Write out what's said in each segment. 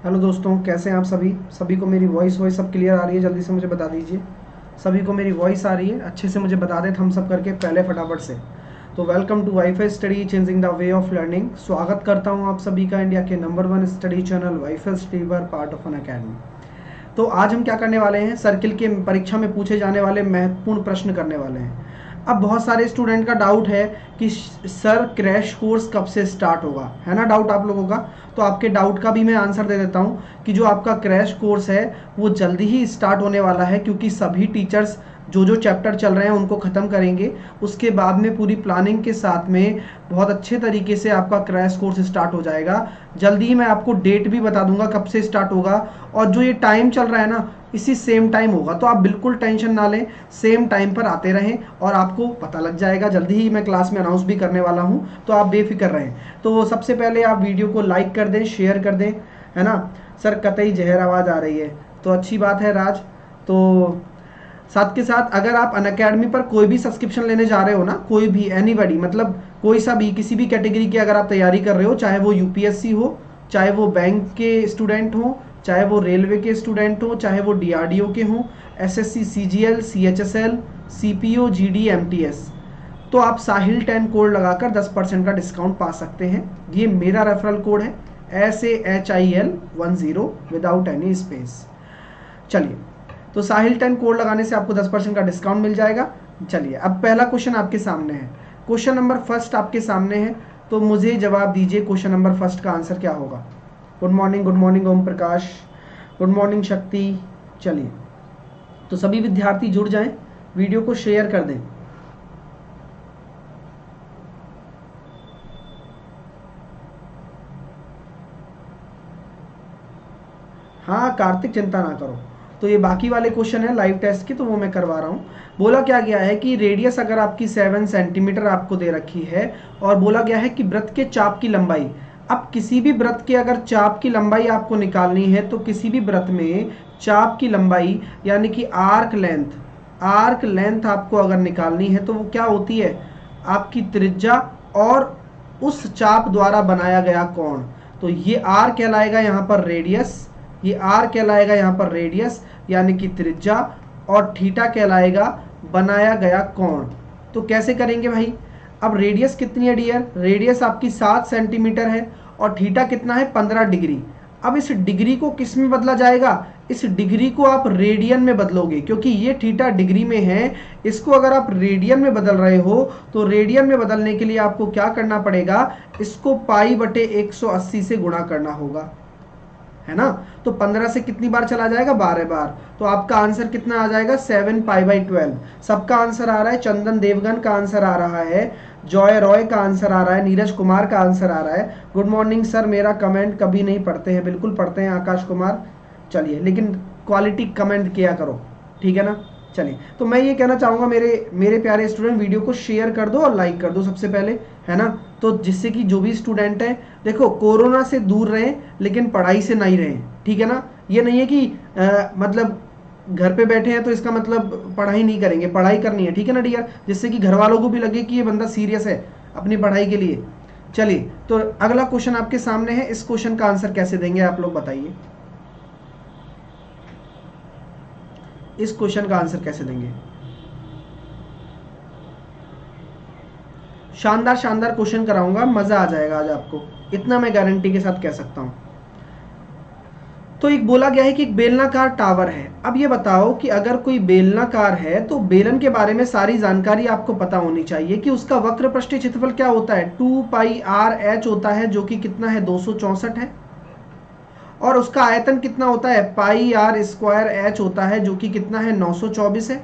Hello दोस्तों, कैसे हैं आप सभी को मेरी वॉइस सब क्लियर आ रही है? जल्दी से मुझे बता दीजिए। सभी को मेरी वॉइस आ रही है? अच्छे से मुझे बता दें हम सब करके पहले फटाफट से। तो welcome to WiFi study changing the way of learning. स्वागत करता हूं आप सभी का इंडिया के number 1 study channel WiFi study पर, पार्ट ऑफ एन अकेडमी। तो आज हम क्या करने वाले हैं, सर्किल के परीक्षा में पूछे जाने वाले महत्वपूर्ण प्रश्न करने वाले हैं। अब बहुत सारे स्टूडेंट का डाउट है कि सर क्रैश कोर्स कब से स्टार्ट होगा, है ना डाउट आप लोगों का। तो आपके डाउट का भी मैं आंसर दे देता हूं कि जो आपका क्रैश कोर्स है वो जल्दी ही स्टार्ट होने वाला है, क्योंकि सभी टीचर्स जो चैप्टर चल रहे हैं उनको ख़त्म करेंगे। उसके बाद में पूरी प्लानिंग के साथ में बहुत अच्छे तरीके से आपका क्रैश कोर्स स्टार्ट हो जाएगा। जल्दी ही मैं आपको डेट भी बता दूंगा कब से स्टार्ट होगा, और जो ये टाइम चल रहा है ना इसी सेम टाइम होगा। तो आप बिल्कुल टेंशन ना लें, सेम टाइम पर आते रहें और आपको पता लग जाएगा। जल्दी ही मैं क्लास में अनाउंस भी करने वाला हूं, तो आप बेफिक्र रहें। तो सबसे पहले आप वीडियो को लाइक कर दें, शेयर कर दें, है ना। सर कतई जहर आवाज़ आ रही है, तो अच्छी बात है राज। तो साथ के साथ अगर आप अनअकैडमी पर कोई भी सब्सक्रिप्शन लेने जा रहे हो ना, कोई भी एनीबडी, मतलब कोई सा भी किसी भी कैटेगरी की अगर आप तैयारी कर रहे हो, चाहे वो यूपीएससी हो, चाहे वो बैंक के स्टूडेंट हो, चाहे वो रेलवे के स्टूडेंट हो, चाहे वो डीआरडीओ के हों, SSC CGL CHSL CPO GD MTS, तो आप साहिल 10 कोड लगाकर 10% का डिस्काउंट पा सकते हैं। ये मेरा रेफरल कोड है SAHIL10 विदाउट एनी स्पेस। चलिए, तो साहिल 10 कोड लगाने से आपको 10% का डिस्काउंट मिल जाएगा। चलिए, अब पहला क्वेश्चन आपके सामने है, क्वेश्चन नंबर फर्स्ट आपके सामने है। तो मुझे जवाब दीजिए क्वेश्चन नंबर फर्स्ट का आंसर क्या होगा। Good morning Om Prakash, good morning शक्ति। चलिए, तो सभी विद्यार्थी जुड़ जाएं, वीडियो को शेयर कर दें। हाँ कार्तिक, चिंता ना करो। तो ये बाकी वाले क्वेश्चन है लाइव टेस्ट की, तो वो मैं करवा रहा हूँ। बोला क्या गया है कि रेडियस अगर आपकी 7 सेंटीमीटर आपको दे रखी है, और बोला गया है कि वृत्त के चाप की लंबाई। अब किसी भी वृत्त के अगर चाप की लंबाई आपको निकालनी है, तो किसी भी वृत्त में चाप की लंबाई यानी कि आर्क लेंथ आपको अगर निकालनी है, तो वो क्या होती है, आपकी त्रिज्या और उस चाप द्वारा बनाया गया कोण। तो ये आर कहलाएगा यहाँ पर रेडियस, ये आर कहलाएगा यहाँ पर रेडियस यानी कि त्रिज्या, और थीटा कहलाएगा बनाया गया कोण। तो कैसे करेंगे भाई, अब रेडियस कितनी है डियर, रेडियस आपकी 7 सेंटीमीटर है, और थीटा कितना है 15 डिग्री। अब इस डिग्री को किस में बदला जाएगा, इस डिग्री को आप रेडियन में बदलोगे, क्योंकि ये थीटा डिग्री में है। इसको अगर आप रेडियन में बदल रहे हो, तो रेडियन में बदलने के लिए आपको क्या करना पड़ेगा, इसको पाई बटे 180 से गुणा करना होगा, है ना। तो 15 से कितनी बार चला जाएगा, 12 बार। तो आपका आंसर कितना आ जाएगा, 7 पाई बाई 12। सबका आंसर आ रहा है, चंदन देवगन का आंसर आ रहा है, जॉय रॉय का आंसर आ रहा है, नीरज कुमार का आंसर आ रहा है। गुड मॉर्निंग सर, मेरा कमेंट कभी नहीं पढ़ते हैं, बिल्कुल पढ़ते हैं आकाश कुमार। चलिए, लेकिन क्वालिटी कमेंट किया करो, ठीक है ना। चलिए, तो मैं ये कहना चाहूँगा मेरे प्यारे स्टूडेंट, वीडियो को शेयर कर दो और लाइक कर दो सबसे पहले, है ना। तो जिससे कि जो भी स्टूडेंट हैं, देखो कोरोना से दूर रहें लेकिन पढ़ाई से नहीं रहें, ठीक है ना। ये नहीं है कि मतलब घर पे बैठे हैं तो इसका मतलब पढ़ाई नहीं करेंगे, पढ़ाई करनी है, ठीक है ना डियर, जिससे कि घर वालों को भी लगे कि ये बंदा सीरियस है अपनी पढ़ाई के लिए। चलिए, तो अगला क्वेश्चन आपके सामने है, इस क्वेश्चन का आंसर कैसे देंगे आप लोग बताइए, इस क्वेश्चन का आंसर कैसे देंगे। शानदार क्वेश्चन कराऊंगा, मजा आ जाएगा आज आपको, इतना मैं गारंटी के साथ कह सकता हूं। तो एक बोला गया है कि एक बेलनाकार टावर है। अब ये बताओ कि अगर कोई बेलनाकार है तो बेलन के बारे में सारी जानकारी आपको पता होनी चाहिए कि उसका वक्र पृष्ठीय क्षेत्रफल क्या होता है, 2 पाई आर एच होता है, जो कि कितना है 264 है, और उसका आयतन कितना होता है, पाई आर स्क्वायर एच होता है, जो कि कितना है 924 है।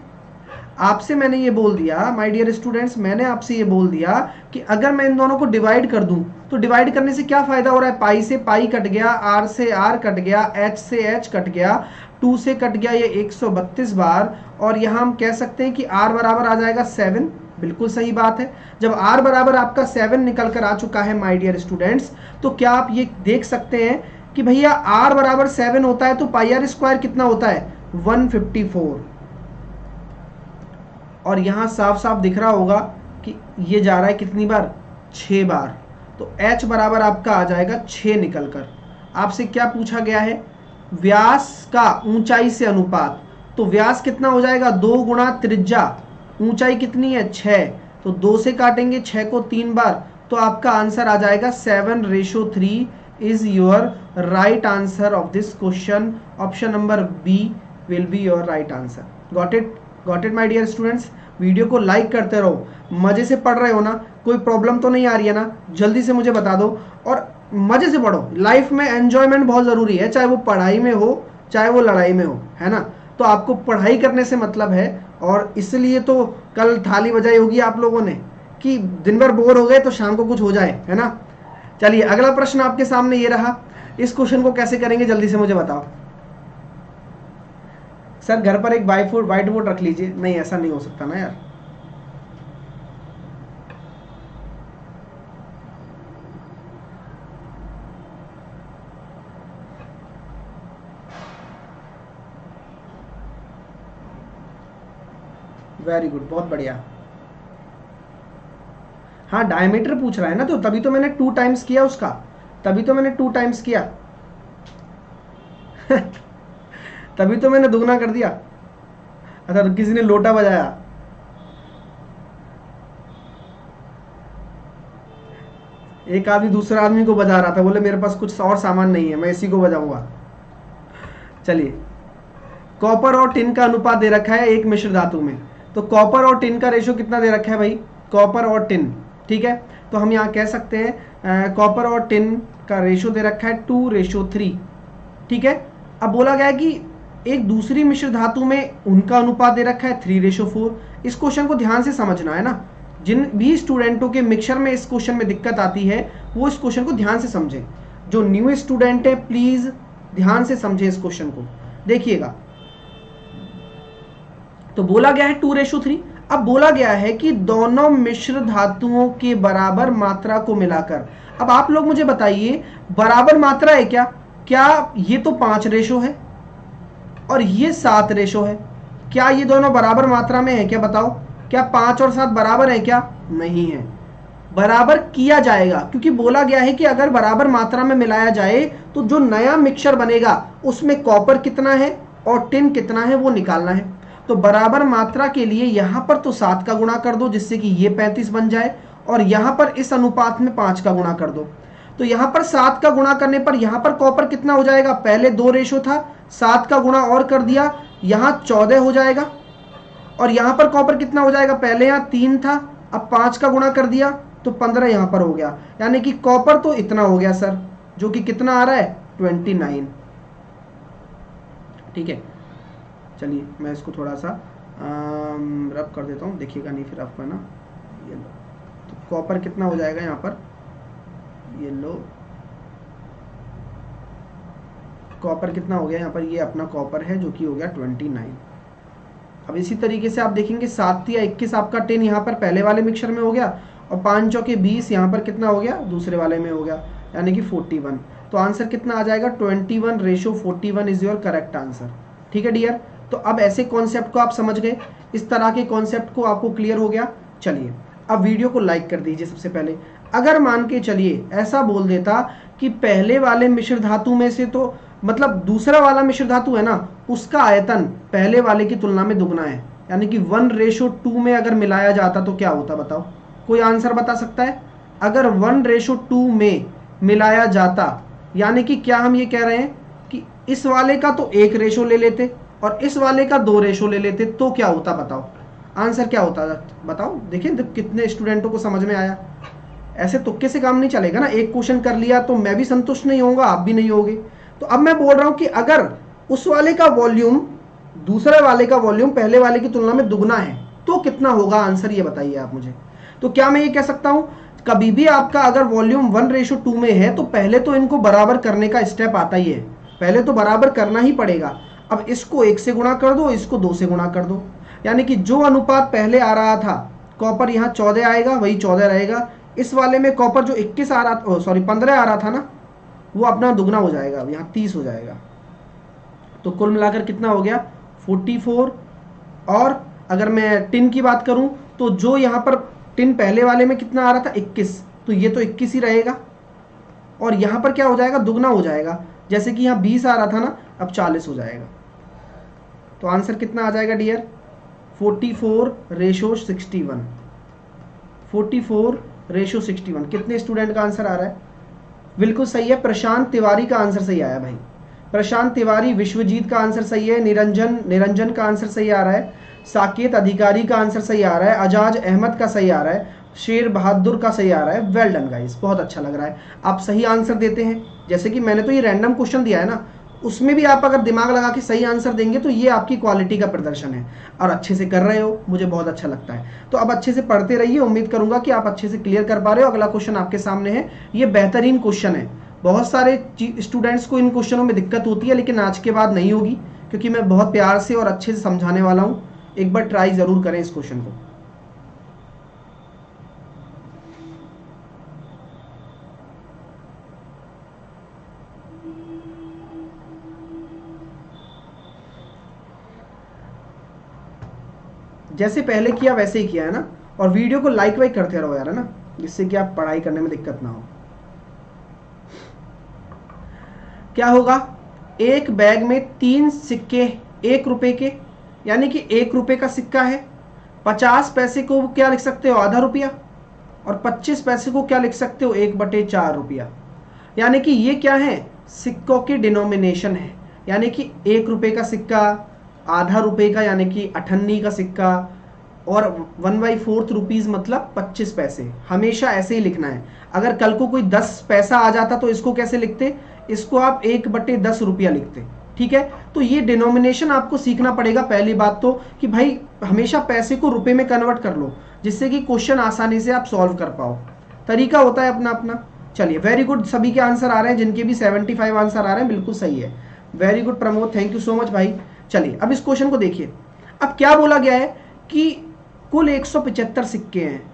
आपसे मैंने ये बोल दिया माय डियर स्टूडेंट्स, मैंने आपसे ये बोल दिया कि अगर मैं इन दोनों को डिवाइड कर दूं, तो डिवाइड करने से क्या फायदा हो रहा है, पाई से पाई कट गया, आर से आर कट गया, एच से एच कट गया, 2 से कट गया ये 132 बार, और यहाँ हम कह सकते हैं कि आर बराबर आ जाएगा 7। बिल्कुल सही बात है। जब आर बराबर आपका 7 निकल कर आ चुका है माय डियर स्टूडेंट्स, तो क्या आप ये देख सकते हैं कि भैया आर बराबर 7 होता है तो पाई आर स्क्वायर कितना होता है 154, और यहां साफ साफ दिख रहा होगा कि ये जा रहा है कितनी बार, 6 बार। तो h बराबर आपका आ जाएगा 6 निकलकर। आपसे क्या पूछा गया है, व्यास का ऊंचाई से अनुपात। तो व्यास कितना हो जाएगा, 2 गुणा त्रिज्या, ऊंचाई कितनी है 6, तो 2 से काटेंगे 6 को 3 बार, तो आपका आंसर आ जाएगा 7:3 is your right answer of this question. Option number B will be your right answer. Got it my dear students. Video को लाइक करते रहो, मजे से पढ़ रहे हो ना, कोई प्रॉब्लम तो नहीं आ रही है ना, जल्दी से मुझे बता दो और मजे से पढ़ो। लाइफ में एंजॉयमेंट बहुत जरूरी है, चाहे वो पढ़ाई में हो चाहे वो लड़ाई में हो, है ना। तो आपको पढ़ाई करने से मतलब है, और इसलिए तो कल थाली बजाई होगी आप लोगों ने कि दिन भर बोर हो गए तो शाम को कुछ हो जाए, है ना। चलिए अगला प्रश्न आपके सामने ये रहा। इस क्वेश्चन को कैसे करेंगे जल्दी से मुझे बताओ। सर घर पर एक व्हाइट बोर्ड रख लीजिए। नहीं, ऐसा नहीं हो सकता ना यार। वेरी गुड, बहुत बढ़िया। हाँ डायमीटर पूछ रहा है ना, तो तभी तो मैंने 2 टाइम्स किया उसका, तभी तो मैंने 2 टाइम्स किया तभी तो मैंने दुगना कर दिया। अच्छा तो किसी ने लोटा बजाया। एक आदमी दूसरे आदमी को बजा रहा था, बोले मेरे पास कुछ और सामान नहीं है, मैं इसी को बजाऊंगा। चलिए, कॉपर और टिन का अनुपात दे रखा है एक मिश्र धातु में। तो कॉपर और टिन का रेशो कितना दे रखा है भाई, कॉपर और टिन, ठीक है। तो हम यहाँ कह सकते हैं कॉपर और टिन का रेशो दे रखा है 2:3, ठीक है। अब बोला गया है कि एक दूसरी मिश्र धातु में उनका अनुपात दे रखा है 3:4। इस क्वेश्चन को ध्यान से समझना है ना। जिन भी स्टूडेंटों के मिक्सचर में इस क्वेश्चन में दिक्कत आती है वो इस क्वेश्चन को ध्यान से समझें। जो न्यू स्टूडेंट है प्लीज ध्यान से समझे इस क्वेश्चन को, देखिएगा। तो बोला गया है 2:3। अब बोला गया है कि दोनों मिश्र धातुओं के बराबर मात्रा को मिलाकर। अब आप लोग मुझे बताइए, बराबर मात्रा है क्या? क्या ये तो 5 है और ये 7 है, क्या ये दोनों बराबर मात्रा में है क्या? बताओ, क्या 5 और 7 बराबर है क्या? नहीं है। बराबर किया जाएगा, क्योंकि बोला गया है कि अगर बराबर मात्रा में मिलाया जाए तो जो नया मिक्सचर बनेगा उसमें कॉपर कितना है और टिन कितना है वो निकालना है। तो बराबर मात्रा के लिए यहां पर तो 7 का गुणा कर दो जिससे कि ये 35 बन जाए, और यहां पर इस अनुपात में 5 का गुणा कर दो। तो यहां पर 7 का गुणा करने पर यहां पर कॉपर कितना हो जाएगा? पहले 2 था, 7 का गुणा और कर दिया, यहां 14 हो जाएगा। और यहां पर कॉपर कितना हो जाएगा? पहले यहां 3 था, अब 5 का गुणा कर दिया तो 15 यहां पर हो गया। यानी कि कॉपर तो इतना हो गया सर, जो कि कितना आ रहा है? 29। ठीक है, चलिए मैं इसको थोड़ा सा रब कर देता हूँ, देखिएगा नहीं फिर आपको, है ना। ये लो, तो कॉपर कितना हो जाएगा यहाँ पर? ये लो, कॉपर कितना हो गया यहाँ पर? ये अपना कॉपर है जो कि हो गया 29। अब इसी तरीके से आप देखेंगे 7 या 21 आपका टिन यहाँ पर पहले वाले मिक्सचर में हो गया, और 5 चौके 20 यहाँ पर कितना हो गया? दूसरे वाले में हो गया, यानी कि 41। तो आंसर कितना आ जाएगा? 21:41 इज योर करेक्ट आंसर। ठीक है डियर, तो अब ऐसे कॉन्सेप्ट को आप समझ गए, इस तरह के कॉन्सेप्ट को आपको क्लियर हो गया। चलिए अब वीडियो को लाइक कर दीजिए सबसे पहले। अगर मान के चलिए ऐसा बोल देता कि पहले वाले मिश्र धातु में से तो मतलब दूसरा वाला मिश्र धातु है ना, उसका आयतन पहले वाले की तुलना में दुगना है, यानी कि 1:2 में अगर मिलाया जाता तो क्या होता? बताओ, कोई आंसर बता सकता है? अगर 1:2 में मिलाया जाता, यानी कि क्या हम ये कह रहे हैं कि इस वाले का तो 1 रेशो ले लेते और इस वाले का 2 रेशो ले लेते, तो क्या होता? बताओ आंसर क्या होता? बताओ, देखिए कितने स्टूडेंटों को समझ में आया। ऐसे तुक्के से काम नहीं चलेगा ना, एक क्वेश्चन कर लिया तो मैं भी संतुष्ट नहीं होऊंगा, आप भी नहीं होगे। तो अब मैं बोल रहा हूं कि अगर उस वाले का वॉल्यूम दूसरे वाले का वॉल्यूम पहले वाले की तुलना में दुगना है तो कितना होगा? आंसर ये बताइए आप मुझे। तो क्या मैं ये कह सकता हूं, कभी भी आपका अगर वॉल्यूम 1:2 में है तो पहले तो इनको बराबर करने का स्टेप आता ही है, पहले तो बराबर करना ही पड़ेगा। अब इसको 1 से गुणा कर दो, इसको 2 से गुणा कर दो, यानी कि जो अनुपात पहले आ रहा था, कॉपर यहाँ 14 आएगा, वही 14 रहेगा। इस वाले में कॉपर जो 21 आ रहा, सॉरी 15 आ रहा था ना, वो अपना दुगना हो जाएगा, अब यहाँ 30 हो जाएगा। तो कुल मिलाकर कितना हो गया? 44। और अगर मैं टिन की बात करूं तो जो यहाँ पर टिन पहले वाले में कितना आ रहा था? 21, तो ये तो 21 ही रहेगा। और यहाँ पर क्या हो जाएगा, दुगना हो जाएगा। जैसे कि यहाँ 20 आ रहा था ना, अब 40 हो जाएगा। तो आंसर कितना आ जाएगा डियर, 44:61। 44:61। कितने स्टूडेंट का आंसर आ रहा है? बिल्कुल सही है, प्रशांत तिवारी का आंसर सही आया भाई। प्रशांत तिवारी, विश्वजीत का आंसर सही है, निरंजन का आंसर सही आ रहा है, साकेत अधिकारी का आंसर सही आ रहा है, अजाज अहमद का सही आ रहा है, शेर बहादुर का सही आ रहा है। वेल डन गाइस, बहुत अच्छा लग रहा है, आप सही आंसर देते हैं। जैसे कि मैंने तो ये रैंडम क्वेश्चन दिया है ना, उसमें भी आप अगर दिमाग लगा के सही आंसर देंगे तो ये आपकी क्वालिटी का प्रदर्शन है, और अच्छे से कर रहे हो, मुझे बहुत अच्छा लगता है। तो अब अच्छे से पढ़ते रहिए, उम्मीद करूंगा कि आप अच्छे से क्लियर कर पा रहे हो। अगला क्वेश्चन आपके सामने है, ये बेहतरीन क्वेश्चन है। बहुत सारे स्टूडेंट्स को इन क्वेश्चनों में दिक्कत होती है, लेकिन आज के बाद नहीं होगी, क्योंकि मैं बहुत प्यार से और अच्छे से समझाने वाला हूँ। एक बार ट्राई जरूर करें इस क्वेश्चन को। जैसे पहले किया वैसे ही किया है ना, और वीडियो को लाइक वाइक करते रहो यार, है ना, जिससे कि आप पढ़ाई करने में दिक्कत ना हो। क्या होगा, एक बैग में 3 सिक्के 1 रुपए के, यानी कि 1 रुपए का सिक्का है। 50 पैसे को क्या लिख सकते हो, आधा रुपया, और 25 पैसे को क्या लिख सकते हो, 1/4 रुपया। यानी कि ये क्या है, सिक्कों की डिनोमिनेशन है। यानी कि 1 रुपए का सिक्का, आधा रुपए का यानी कि 98 का सिक्का, और 1/4 रुपीज मतलब 25 पैसे। हमेशा ऐसे ही लिखना है। अगर कल को कोई 10 पैसा आ जाता तो इसको कैसे लिखते, इसको आप 1/10 रुपया लिखते। ठीक है, तो ये डिनोमिनेशन आपको सीखना पड़ेगा। पहली बात तो कि भाई हमेशा पैसे को रुपए में कन्वर्ट कर लो, जिससे कि क्वेश्चन आसानी से आप सॉल्व कर पाओ। तरीका होता है अपना अपना। चलिए, वेरी गुड, सभी के आंसर आ रहे हैं, जिनके भी 75 आंसर आ रहे हैं, बिल्कुल सही है। Very good Pramod, thank you so much भाई। चलिए अब इस क्वेश्चन को देखिए। अब क्या बोला गया है कि कुल 175 सिक्के हैं।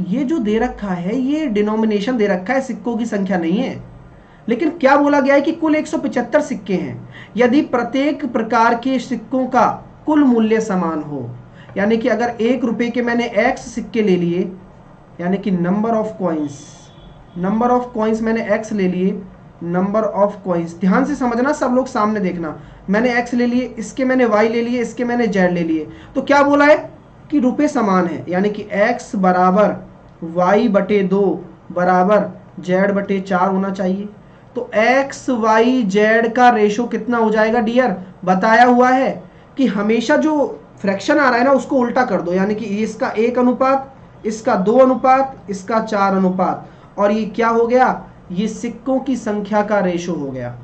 ये जो दे रखा है ये डिनोमिनेशन दे रखा है, सिक्कों की संख्या नहीं है। लेकिन क्या बोला गया है कि कुल 175 सिक्के हैं यदि प्रत्येक प्रकार के सिक्कों का कुल मूल्य समान हो। यानी कि अगर 1 रुपए के मैंने x सिक्के ले लिए, यानी कि नंबर ऑफ कॉइन्स मैंने x ले लिए, नंबर ऑफ कॉइन्स, ध्यान से समझना सब लोग, सामने देखना। मैंने x ले लिए, इसके मैंने y ले लिए, इसके मैंने z ले लिए। तो क्या बोला है कि रुपए समान है, यानी कि x बराबर y/2 बराबर z/4 होना चाहिए। तो x y z का रेशो कितना हो जाएगा डियर, बताया हुआ है कि हमेशा जो फ्रैक्शन आ रहा है ना उसको उल्टा कर दो। यानी कि इसका 1 अनुपात, इसका 2 अनुपात, इसका 4 अनुपात, और ये क्या हो गया, ये सिक्कों की संख्या का रेशो हो गया,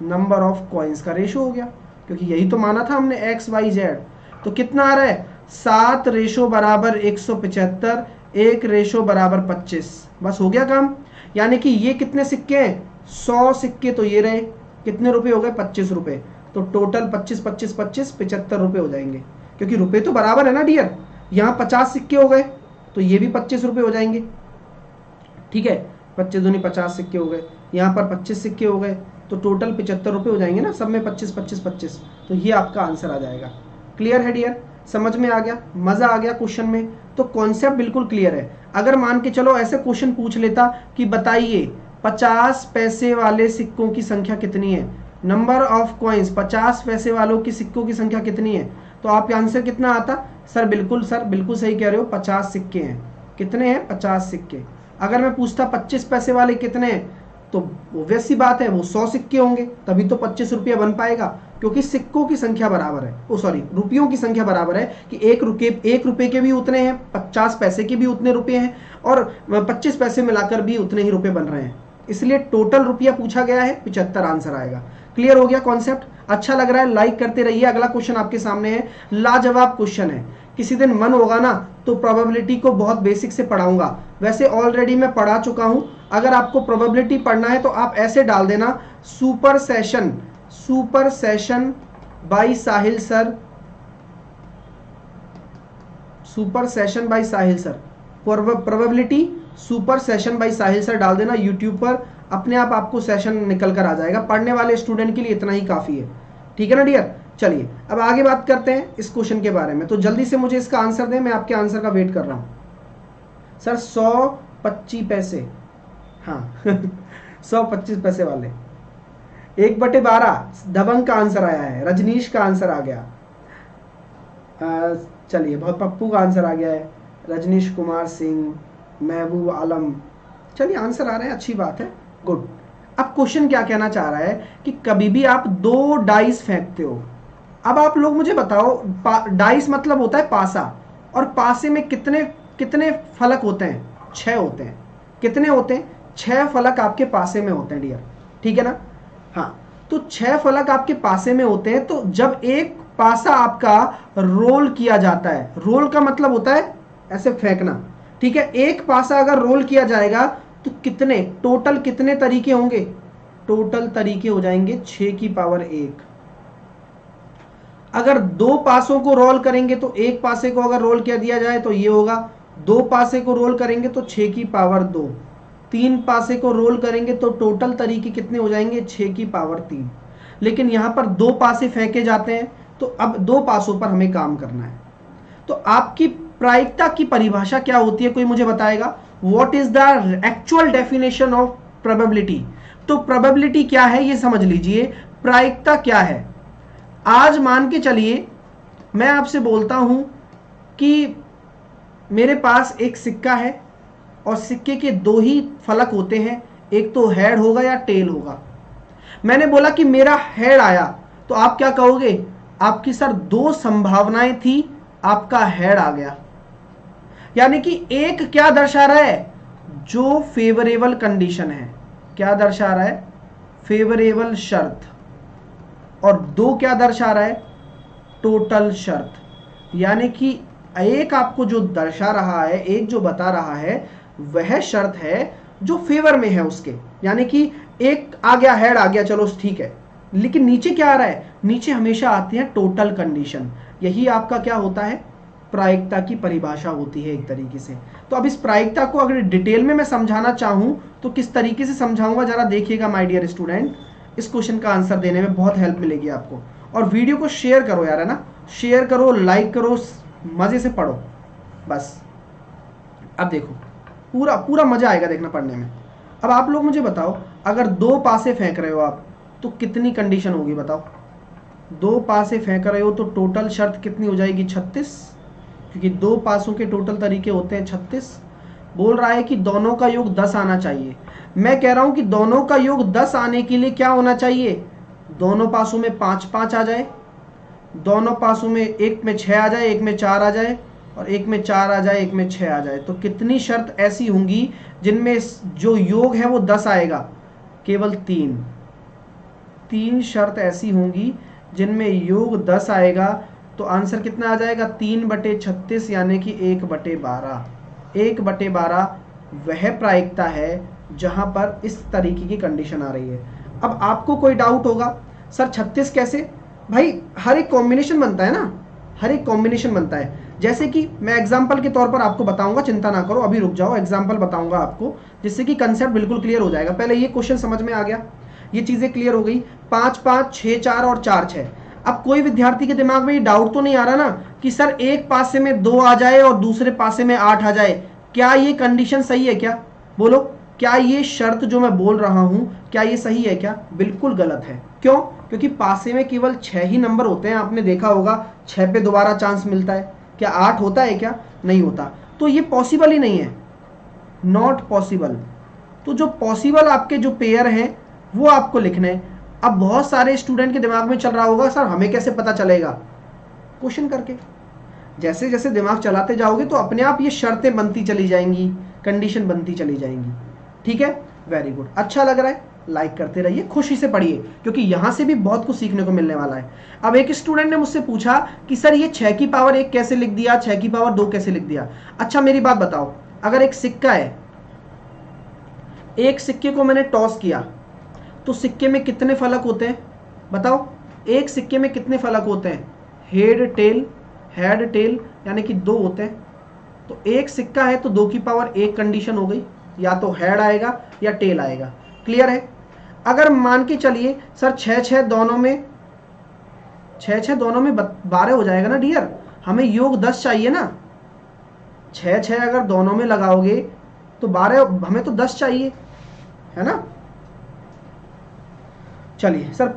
नंबर ऑफ कॉइन्स का रेशो हो गया, क्योंकि यही तो माना था हमने x y z। तो कितना आ रहा है, 7 रेशो बराबर 175, 1 रेशो बराबर 25। बस हो गया काम। यानी कि ये कितने सिक्के हैं, 100 सिक्के। तो ये रहे कितने रुपए हो गए, 25 रुपए। तो टोटल 25 25 25 75 रुपए हो जाएंगे, क्योंकि रुपए तो बराबर है ना डियर। यहाँ 50 सिक्के हो गए तो ये भी 25 रुपए हो जाएंगे। ठीक है, 25 दूनी 50 सिक्के हो गए, यहाँ पर 25 सिक्के हो गए, तो टोटल 75 रुपए हो जाएंगे ना, सब में 25 25 25। तो ये आपका आंसर आ जाएगा। क्लियर है डियर, समझ में आ गया, मजा आ गया क्वेश्चन में। तो कॉन्सेप्ट बिल्कुल क्लियर है। अगर मान के चलो ऐसे क्वेश्चन पूछ लेता कि बताइए 50 पैसे वाले सिक्कों की संख्या कितनी है, नंबर ऑफ कॉइन्स, 50 पैसे वालों की सिक्कों की संख्या कितनी है, तो आप आंसर कितना आता, सर बिल्कुल सही कह रहे हो, 50 सिक्के हैं। कितने हैं, 50 सिक्के। अगर मैं पूछता 25 पैसे वाले कितने हैं, तो ऑब्वियस सी बात है वो 100 सिक्के होंगे, तभी तो 25 रुपया बन पाएगा, क्योंकि सिक्कों की संख्या बराबर है, रुपयों की संख्या बराबर है कि 1 रुपए के भी उतने हैं, 50 पैसे के भी उतने रुपए हैं, और 25 पैसे मिलाकर भी उतने ही रुपए बन रहे हैं। इसलिए टोटल रुपया पूछा गया है, 75 आंसर आएगा। क्लियर हो गया कॉन्सेप्ट, अच्छा लग रहा है, लाइक करते रहिए। अगला क्वेश्चन आपके सामने है, लाजवाब क्वेश्चन है। किसी दिन मन होगा ना तो प्रोबेबिलिटी को बहुत बेसिक से पढ़ाऊंगा, वैसे ऑलरेडी मैं पढ़ा चुका हूं। अगर आपको प्रोबेबिलिटी पढ़ना है तो आप ऐसे डाल देना, super session by Sahil sir, super session by Sahil sir, probability super session by Sahil sir डाल देना यूट्यूब पर, अपने आप आपको सेशन निकल कर आ जाएगा। पढ़ने वाले स्टूडेंट के लिए इतना ही काफी है, ठीक है ना डियर। चलिए अब आगे बात करते हैं इस क्वेश्चन के बारे में। तो जल्दी से मुझे इसका आंसर दें, मैं आपके आंसर का वेट कर रहा हूं। सर 125 पैसे, हाँ 125 पैसे वाले। 1/12 दबंग का आंसर आया है, रजनीश का आंसर आ गया। चलिए, बहुत पप्पू का आंसर आ गया है, रजनीश कुमार सिंह, महबूब आलम। चलिए आंसर आ रहे हैं, अच्छी बात है, गुड। अब क्वेश्चन क्या कहना चाह रहा है कि कभी भी आप 2 डाइस फेंकते हो। अब आप लोग मुझे बताओ, डाइस मतलब होता है पासा, और पासे में कितने कितने फलक होते हैं? 6 होते हैं। कितने होते हैं? 6 फलक आपके पासे में होते हैं डियर, ठीक है ना? हाँ, तो 6 फलक आपके पासे में होते हैं। तो जब एक पासा आपका रोल किया जाता है, रोल का मतलब होता है ऐसे फेंकना, ठीक है? एक पासा अगर रोल किया जाएगा तो कितने टोटल कितने तरीके होंगे? टोटल तरीके हो जाएंगे 6 की पावर 1। अगर 2 पासों को रोल करेंगे तो एक पासे को अगर रोल किया दिया जाए तो ये होगा, 2 पासे को रोल करेंगे तो 6 की पावर 2, 3 पासे को रोल करेंगे तो टोटल तरीके कितने हो जाएंगे? 6 की पावर 3। लेकिन यहां पर 2 पासे फेंके जाते हैं, तो अब 2 पासों पर हमें काम करना है। तो आपकी प्रायिकता की परिभाषा क्या होती है, कोई मुझे बताएगा? What is the actual definition of probability? तो प्रोबेबिलिटी क्या है ये समझ लीजिए, प्रायिकता क्या है। आज मान के चलिए मैं आपसे बोलता हूं कि मेरे पास एक सिक्का है और सिक्के के 2 ही फलक होते हैं, एक तो हेड होगा या टेल होगा। मैंने बोला कि मेरा हेड आया, तो आप क्या कहोगे? आपकी सर 2 संभावनाएं थी, आपका हेड आ गया। यानी कि एक क्या दर्शा रहा है? जो फेवरेबल कंडीशन है। क्या दर्शा रहा है? फेवरेबल शर्त। और 2 क्या दर्शा रहा है? टोटल शर्त। यानी कि एक आपको जो दर्शा रहा है, एक जो बता रहा है, वह शर्त है जो फेवर में है उसके। यानी कि एक आ गया, हेड आ गया, चलो ठीक है, लेकिन नीचे क्या आ रहा है? नीचे हमेशा आती है टोटल कंडीशन। यही आपका क्या होता है? प्रायिकता की परिभाषा होती है एक तरीके से। तो अब इस प्रायिकता को अगर डिटेल में मैं समझाना चाहूं तो किस तरीके से समझाऊंगा, जरा देखिएगा माय डियर स्टूडेंट। इस क्वेश्चन का आंसर देने में बहुत हेल्प मिलेगी आपको। और वीडियो को शेयर करो यार, है ना? शेयर करो, लाइक करो, मजे से पढ़ो बस। अब देखो, पूरा पूरा मजा आएगा देखना पढ़ने में। अब आप लोग मुझे बताओ, अगर 2 पासे फेंक रहे हो आप तो कितनी कंडीशन होगी बताओ? 2 पासे फेंक रहे हो तो टोटल शर्त कितनी हो जाएगी? 36, क्योंकि 2 पासों के टोटल तरीके होते हैं 36। बोल रहा है कि दोनों का योग 10 आना चाहिए। मैं कह रहा हूं कि दोनों का योग 10 आने के लिए क्या होना चाहिए? दोनों पासों में 5-5 आ जाए, दोनों पासों में एक में 6 आ जाए, एक में 4 आ जाए, और एक में 4 आ जाए, एक में 6 आ जाए। तो कितनी शर्त ऐसी होंगी जिनमें जो योग है वो 10 आएगा? केवल 3 शर्त ऐसी होंगी जिनमें योग 10 आएगा। तो आंसर कितना आ जाएगा? 3/36 यानी कि 1/12। 1/12 वह प्रायिकता है जहां पर इस तरीके की कंडीशन आ रही है। अब आपको कोई डाउट होगा, सर 36 कैसे? भाई हर एक कॉम्बिनेशन बनता है ना, हर एक कॉम्बिनेशन बनता है। जैसे कि मैं एग्जाम्पल के तौर पर आपको बताऊंगा, चिंता ना करो, अभी रुक जाओ, एग्जाम्पल बताऊंगा आपको जिससे कि कंसेप्ट बिल्कुल क्लियर हो जाएगा। पहले ये क्वेश्चन समझ में आ गया, ये चीजें क्लियर हो गई। 5-5, 6-4 और 4-6। अब कोई विद्यार्थी के दिमाग में ये डाउट तो नहीं आ रहा ना कि सर एक पासे में 2 आ जाए और दूसरे पासे में 8 आ जाए, क्या ये कंडीशन सही है क्या? बोलो, क्या ये शर्त जो मैं बोल रहा हूं क्या ये सही है क्या? बिल्कुल गलत है। क्यों? क्योंकि पासे में केवल 6 ही नंबर होते हैं। आपने देखा होगा 6 पे दोबारा चांस मिलता है, क्या 8 होता है क्या? नहीं होता। तो ये पॉसिबल ही नहीं है, नॉट पॉसिबल। तो जो पॉसिबल आपके जो पेयर हैं वो आपको लिखने हैं। अब बहुत सारे स्टूडेंट के दिमाग में चल रहा होगा, सर हमें कैसे पता चलेगा? क्वेश्चन करके। जैसे जैसे दिमाग चलाते जाओगे तो अपने आप ये शर्तें बनती चली जाएंगी, कंडीशन बनती चली जाएंगी। ठीक है, वेरी गुड। अच्छा लग रहा है? लाइक करते रहिए, खुशी से पढ़िए, क्योंकि यहां से भी बहुत कुछ सीखने को मिलने वाला है। अब एक स्टूडेंट ने मुझसे पूछा कि सर ये 6 की पावर 1 कैसे लिख दिया, 6 की पावर 2 कैसे लिख दिया? अच्छा मेरी बात बताओ, अगर एक सिक्का है, एक सिक्के को मैंने टॉस किया तो सिक्के में कितने फलक होते हैं बताओ? एक सिक्के में कितने फलक होते हैं? हेड टेल यानी कि 2 होते हैं। तो एक सिक्का है तो 2 की पावर 1 कंडीशन हो गई, या तो हेड आएगा या टेल आएगा। क्लियर है? अगर मान के चलिए सर 6-6 दोनों में 12 हो जाएगा ना डियर, हमें योग 10 चाहिए ना। 6-6 अगर दोनों में लगाओगे तो 12, हमें तो 10 चाहिए, है ना? चलिए सर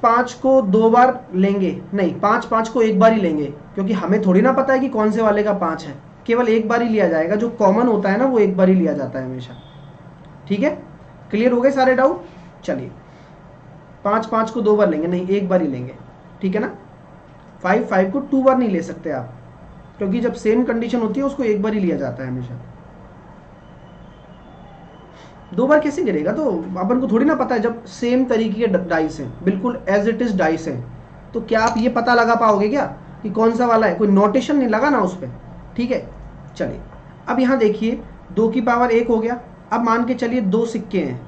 5 को 2 बार लेंगे, नहीं 5 को एक बार ही लेंगे, क्योंकि हमें थोड़ी ना पता है कि कौन से वाले का 5 है, केवल एक बार ही लिया जाएगा, जो कॉमन होता है ना वो एक बार ही लिया जाता है हमेशा। ठीक है, क्लियर हो गए सारे डाउट। चलिए 5 को 2 बार लेंगे, नहीं एक बार ही लेंगे, ठीक है ना। 5 को 2 बार नहीं ले सकते आप, क्योंकि जब सेम कंडीशन होती है उसको एक बार ही लिया जाता है हमेशा। 2 बार कैसे गिरेगा, तो अपन को थोड़ी ना पता है, जब सेम तरीके के डाइस हैं, बिल्कुल एज इट इज डाइस हैं, तो क्या आप ये पता लगा पाओगे क्या कि कौन सा वाला है, कोई नोटेशन नहीं लगा ना उस पर। ठीक है, चलिए अब यहाँ देखिए 2 की पावर 1 हो गया। अब मान के चलिए 2 सिक्के हैं,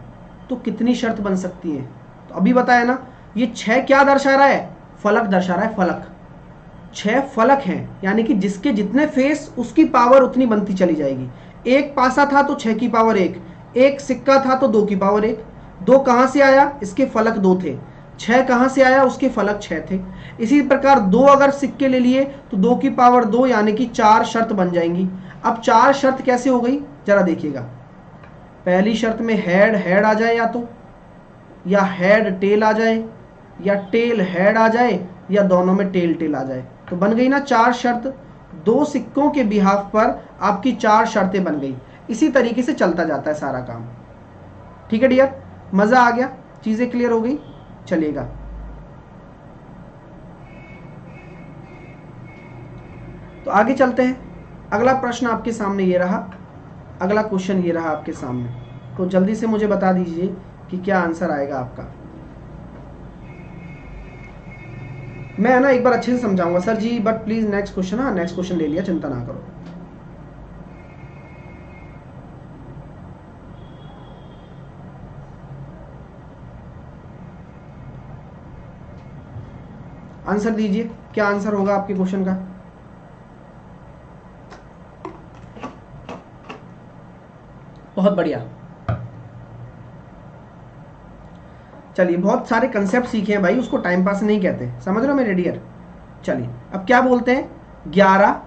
तो कितनी शर्त बन सकती है, तो अभी बताया ना, ये 6 क्या दर्शा रहा है, फलक दर्शा रहा है, फलक। 6 फलक हैं, यानी कि जिसके जितने फेस उसकी पावर उतनी बनती चली जाएगी। एक पासा था तो 6 की पावर 1, एक सिक्का था तो 2 की पावर 1। 2 कहाँ से आया, इसके फलक 2 थे। 6 कहाँ से आया, उसके फलक 6 थे। इसी प्रकार 2 अगर सिक्के ले लिए तो 2 की पावर 2, यानी कि 4 शर्त बन जाएंगी। अब 4 शर्त कैसे हो गई जरा देखिएगा। पहली शर्त में हेड हेड आ जाए, या हेड टेल आ जाए, या टेल हेड आ जाए, या दोनों में टेल टेल आ जाए, तो बन गई ना 4 शर्त। 2 सिक्कों के बिहाफ पर आपकी 4 शर्तें बन गई। इसी तरीके से चलता जाता है सारा काम। ठीक है डियर, मजा आ गया, चीजें क्लियर हो गई। चलिएगा तो आगे चलते हैं। अगला प्रश्न आपके सामने ये रहा, अगला क्वेश्चन ये रहा आपके सामने, तो जल्दी से मुझे बता दीजिए कि क्या आंसर आएगा आपका। मैं ना एक बार अच्छे से समझाऊंगा sir ji, but please next question. हाँ नेक्स्ट क्वेश्चन ले लिया, चिंता ना करो। आंसर दीजिए, क्या आंसर होगा आपके क्वेश्चन का। बहुत बढ़िया, चलिए बहुत सारे कंसेप्ट सीखे हैं भाई, उसको टाइम पास नहीं कहते, समझ रहे हो मेरे डियर। चलिए अब क्या बोलते हैं, 11,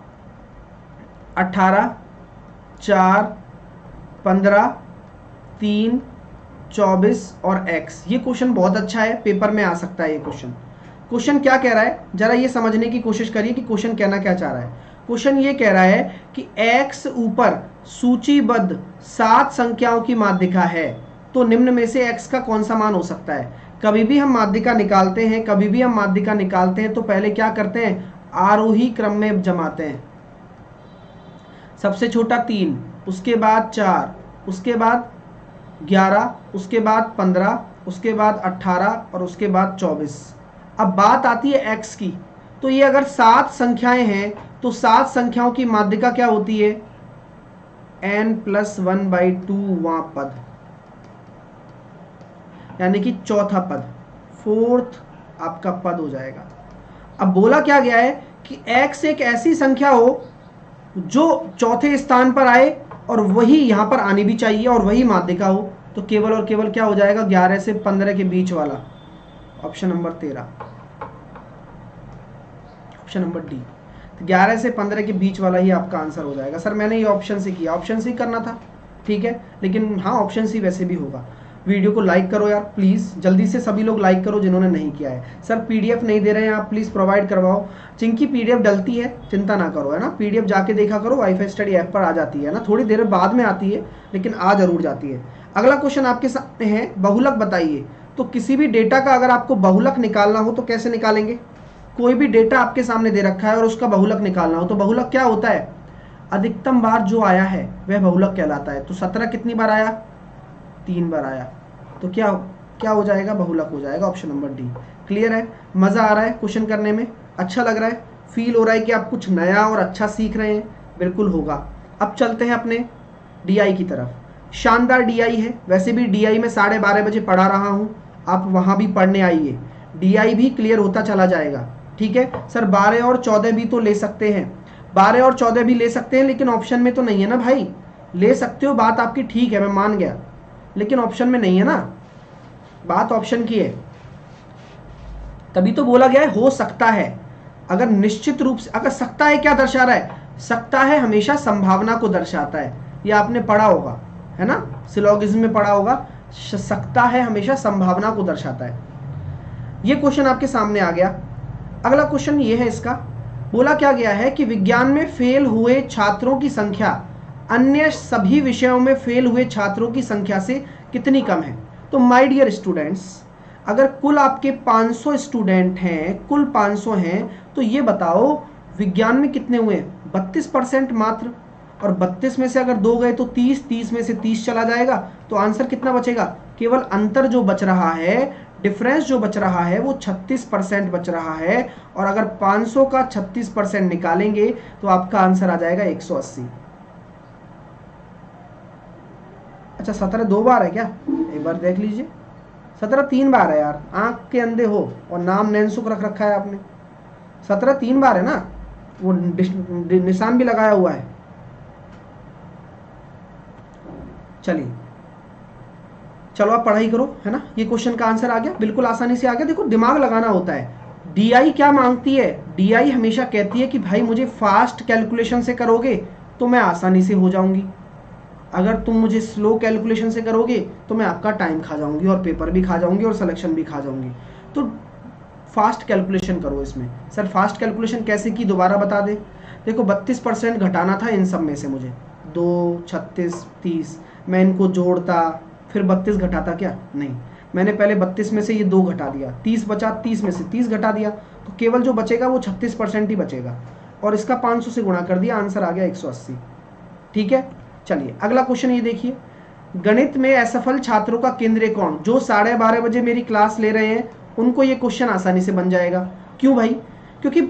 18, 4, 15, 3, 24 और x। ये क्वेश्चन बहुत अच्छा है, पेपर में आ सकता है ये क्वेश्चन। क्वेश्चन क्या कह रहा है, जरा ये समझने की कोशिश करिए कि क्वेश्चन कहना क्या चाह रहा है। क्वेश्चन ये कह रहा है कि x ऊपर सूचीबद्ध 7 संख्याओं की माध्यिका है, तो निम्न में से x का कौन सा मान हो सकता है। कभी भी हम माध्यिका निकालते हैं, कभी भी हम माध्यिका निकालते हैं तो पहले क्या करते हैं, आरोही क्रम में जमाते हैं। सबसे छोटा 3, उसके बाद 4, उसके बाद 11, उसके बाद 15, उसके बाद 18 और उसके बाद 24। अब बात आती है x की, तो ये अगर 7 संख्याएं हैं तो 7 संख्याओं की माध्यिका क्या होती है, n+1/2वां पद, यानी कि चौथा पद, 4th आपका पद हो जाएगा। अब बोला क्या गया है कि x एक ऐसी संख्या हो जो चौथे स्थान पर आए और वही यहां पर आनी भी चाहिए और वही माध्यिका हो, तो केवल और केवल क्या हो जाएगा, 11 से 15 के बीच वाला, option number 13, option number D. तो 11 से 15 के बीच वाला ही आपका आंसर हो जाएगा। सर मैंने ये ऑप्शन से किया, ऑप्शन सी करना था, ठीक है, लेकिन हाँ ऑप्शन सी वैसे भी होगा। वीडियो को लाइक करो यार प्लीज़, जल्दी से सभी लोग लाइक करो जिन्होंने नहीं किया है। सर पीडीएफ नहीं दे रहे हैं आप, प्लीज़ प्रोवाइड करवाओ। जिनकी पीडीएफ डलती है चिंता ना करो, है ना, पीडीएफ जाके देखा करो, वाईफाई स्टडी ऐप पर आ जाती है ना, थोड़ी देर बाद में आती है लेकिन आ जरूर जाती है। अगला क्वेश्चन आपके सामने है, बहुलक बताइए। तो किसी भी डेटा का अगर आपको बहुलक निकालना हो तो कैसे निकालेंगे। कोई भी डेटा आपके सामने दे रखा है और उसका बहुलक निकालना हो तो बहुलक क्या होता है, अधिकतम बार जो आया है वह बहुलक कहलाता है। तो 17 कितनी बार आया, 3 बार आया, तो क्या क्या हो जाएगा, बहुलक हो जाएगा, ऑप्शन नंबर डी। क्लियर है, मज़ा आ रहा है क्वेश्चन करने में, अच्छा लग रहा है, फील हो रहा है कि आप कुछ नया और अच्छा सीख रहे हैं, बिल्कुल होगा। अब चलते हैं अपने डीआई की तरफ। शानदार डीआई है, वैसे भी डीआई में 12:30 बजे पढ़ा रहा हूँ, आप वहाँ भी पढ़ने आइए, डीआई भी क्लियर होता चला जाएगा। ठीक है सर, 12 और 14 भी तो ले सकते हैं, 12 और 14 भी ले सकते हैं, लेकिन ऑप्शन में तो नहीं है ना भाई। ले सकते हो, बात आपकी ठीक है, मैं मान गया, लेकिन ऑप्शन में नहीं है ना, बात ऑप्शन की है, तभी तो बोला गया है हो सकता है। अगर निश्चित रूप से, अगर सकता है क्या दर्शा रहा है, सकता है हमेशा संभावना को दर्शाता है, ये आपने पढ़ा होगा, है ना, सिलोगिज्म में पढ़ा होगा, सकता है हमेशा संभावना को दर्शाता है। ये क्वेश्चन आपके सामने आ गया। अगला क्वेश्चन ये है इसका, बोला क्या गया है कि विज्ञान में फेल हुए छात्रों की संख्या अन्य सभी विषयों में फेल हुए छात्रों की संख्या से कितनी कम है। तो माय डियर स्टूडेंट्स, अगर कुल आपके 500 स्टूडेंट हैं, कुल 500 हैं, तो ये बताओ विज्ञान में कितने हुए? 32% मात्र। और 32 में से अगर 2 गए तो 30, 30 में से 30 चला जाएगा, तो आंसर कितना बचेगा? केवल अंतर जो बच रहा है, डिफरेंस जो बच रहा है, वो 36% बच रहा है। और अगर 500 का 36% निकालेंगे तो आपका आंसर आ जाएगा 180। अच्छा 17 2 बार है क्या? एक बार देख लीजिए, 17 3 बार है यार, आंख के अंधे हो और नाम नैनसुख रख रखा है आपने। 17 3 बार है ना, वो निशान भी लगाया हुआ है। चलिए चलो आप पढ़ाई करो, है ना। ये क्वेश्चन का आंसर आ गया, बिल्कुल आसानी से आ गया। देखो दिमाग लगाना होता है। डीआई क्या मांगती है? डीआई हमेशा कहती है कि भाई मुझे फास्ट कैलकुलेशन से करोगे तो मैं आसानी से हो जाऊंगी, अगर तुम मुझे स्लो कैलकुलेशन से करोगे तो मैं आपका टाइम खा जाऊंगी और पेपर भी खा जाऊंगी और सिलेक्शन भी खा जाऊंगी। तो फास्ट कैलकुलेशन करो इसमें। सर फास्ट कैलकुलेशन कैसे की, दोबारा बता दे। देखो 32% घटाना था इन सब में से मुझे, 2, 36, 30, मैं इनको जोड़ता फिर 32 घटाता क्या? नहीं, मैंने पहले 32 में से ये 2 घटा दिया, 30 बचा, 30 में से 30 घटा दिया, तो केवल जो बचेगा वो 36% ही बचेगा। और इसका 500 से गुणा कर दिया, आंसर आ गया 180। ठीक है, चलिए अगला क्वेश्चन ये देखिए, गणित में असफल छात्रों का केंद्रीय कोण। जो 12:30 बजे मेरी क्लास ले रहे हैं उनको ये क्वेश्चन आसानी से बन जाएगा। क्यों भाई? क्योंकि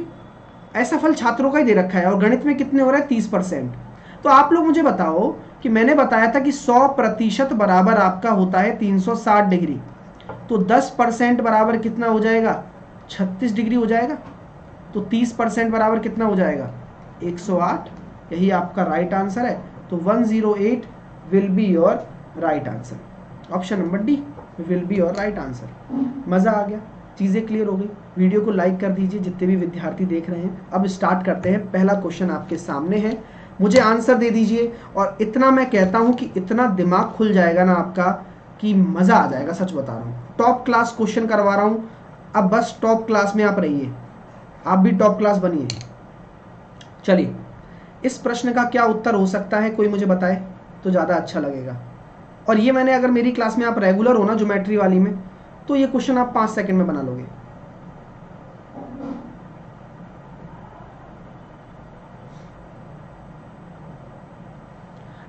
असफल छात्रों का ही दे रखा है और गणित में कितने हो रहा है? 30%। तो आप लोग मुझे बताओ कि मैंने बताया था कि 100% बराबर आपका होता है 360 डिग्री, तो 10% बराबर कितना हो जाएगा? 36 डिग्री हो जाएगा। तो 30% बराबर कितना हो जाएगा? 108। यही आपका राइट आंसर है। तो 108 will be your right answer. Option number D will be your right answer. मज़ा आ गया, चीज़ें क्लियर हो गई। वीडियो को लाइक कर दीजिए जितने भी विद्यार्थी देख रहे हैं। अब स्टार्ट करते हैं। पहला क्वेश्चन आपके सामने है, मुझे आंसर दे दीजिए। और इतना मैं कहता हूं कि इतना दिमाग खुल जाएगा ना आपका कि मज़ा आ जाएगा, सच बता रहा हूँ। टॉप क्लास क्वेश्चन करवा रहा हूँ, अब बस टॉप क्लास में आप रहिए, आप भी टॉप क्लास बनिए। चलिए, इस प्रश्न का क्या उत्तर हो सकता है, कोई मुझे बताए तो ज़्यादा अच्छा लगेगा। और ये मैंने, अगर मेरी क्लास में आप रेगुलर हो ना ज्योमेट्री वाली में, तो ये क्वेश्चन आप 5 सेकंड में बना लोगे।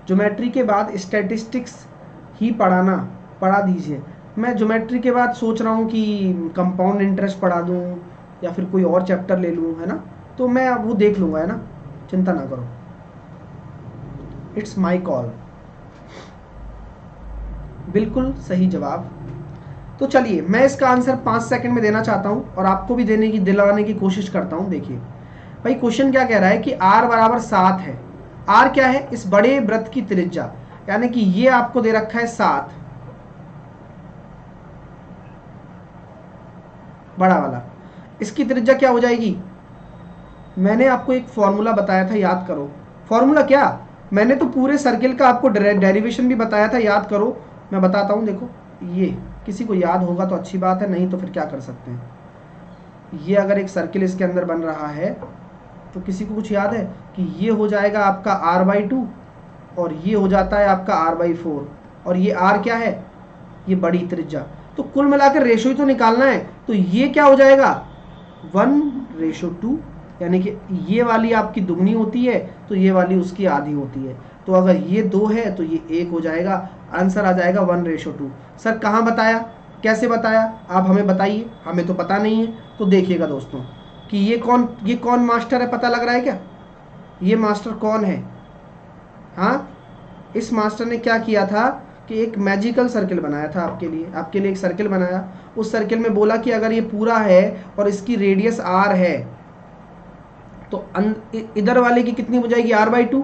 ज्योमेट्री के बाद स्टैटिस्टिक्स ही पढ़ा दीजिए। मैं ज्योमेट्री के बाद सोच रहा हूँ कि कंपाउंड इंटरेस्ट पढ़ा दूँ या फिर कोई और चैप्टर ले लूँ, है ना। तो मैं अब वो देख लूँगा, है ना, चिंता ना करो, इट्स माई कॉल। बिल्कुल सही जवाब। तो चलिए मैं इसका आंसर 5 सेकंड में देना चाहता हूँ और आपको भी दिलवाने की कोशिश करता हूँ। देखिए भाई, क्वेश्चन क्या कह रहा है कि r बराबर 7 है। r क्या है? इस बड़े वृत्त की त्रिज्या, यानी कि ये आपको दे रखा है 7, बड़ा वाला। इसकी त्रिज्या क्या हो जाएगी? मैंने आपको एक फॉर्मूला बताया था, याद करो। फॉर्मूला क्या? मैंने तो पूरे सर्किल का आपको डेरिवेशन भी बताया था, याद करो। मैं बताता हूँ, देखो, ये किसी को याद होगा तो अच्छी बात है, नहीं तो फिर क्या कर सकते हैं। ये अगर एक सर्किल इसके अंदर बन रहा है तो किसी को कुछ याद है कि ये हो जाएगा आपका r/2 और ये हो जाता है आपका r/4, और ये r क्या है? ये बड़ी त्रिज्या। तो कुल मिलाकर रेशो ही तो निकालना है। तो ये क्या हो जाएगा? 1:2, यानी कि ये वाली आपकी दुगनी होती है तो ये वाली उसकी आधी होती है। तो अगर ये 2 है तो ये 1 हो जाएगा। आंसर आ जाएगा 1:2। सर कहाँ बताया, कैसे बताया, आप हमें बताइए, हमें तो पता नहीं है। तो देखिएगा दोस्तों कि ये कौन मास्टर है, पता लग रहा है क्या? ये मास्टर कौन है? हाँ, इस मास्टर ने क्या किया था कि एक मैजिकल सर्किल बनाया था आपके लिए एक सर्किल बनाया। उस सर्किल में बोला कि अगर ये पूरा है और इसकी रेडियस r है तो इधर वाले की कितनी हो जाएगी? r/2,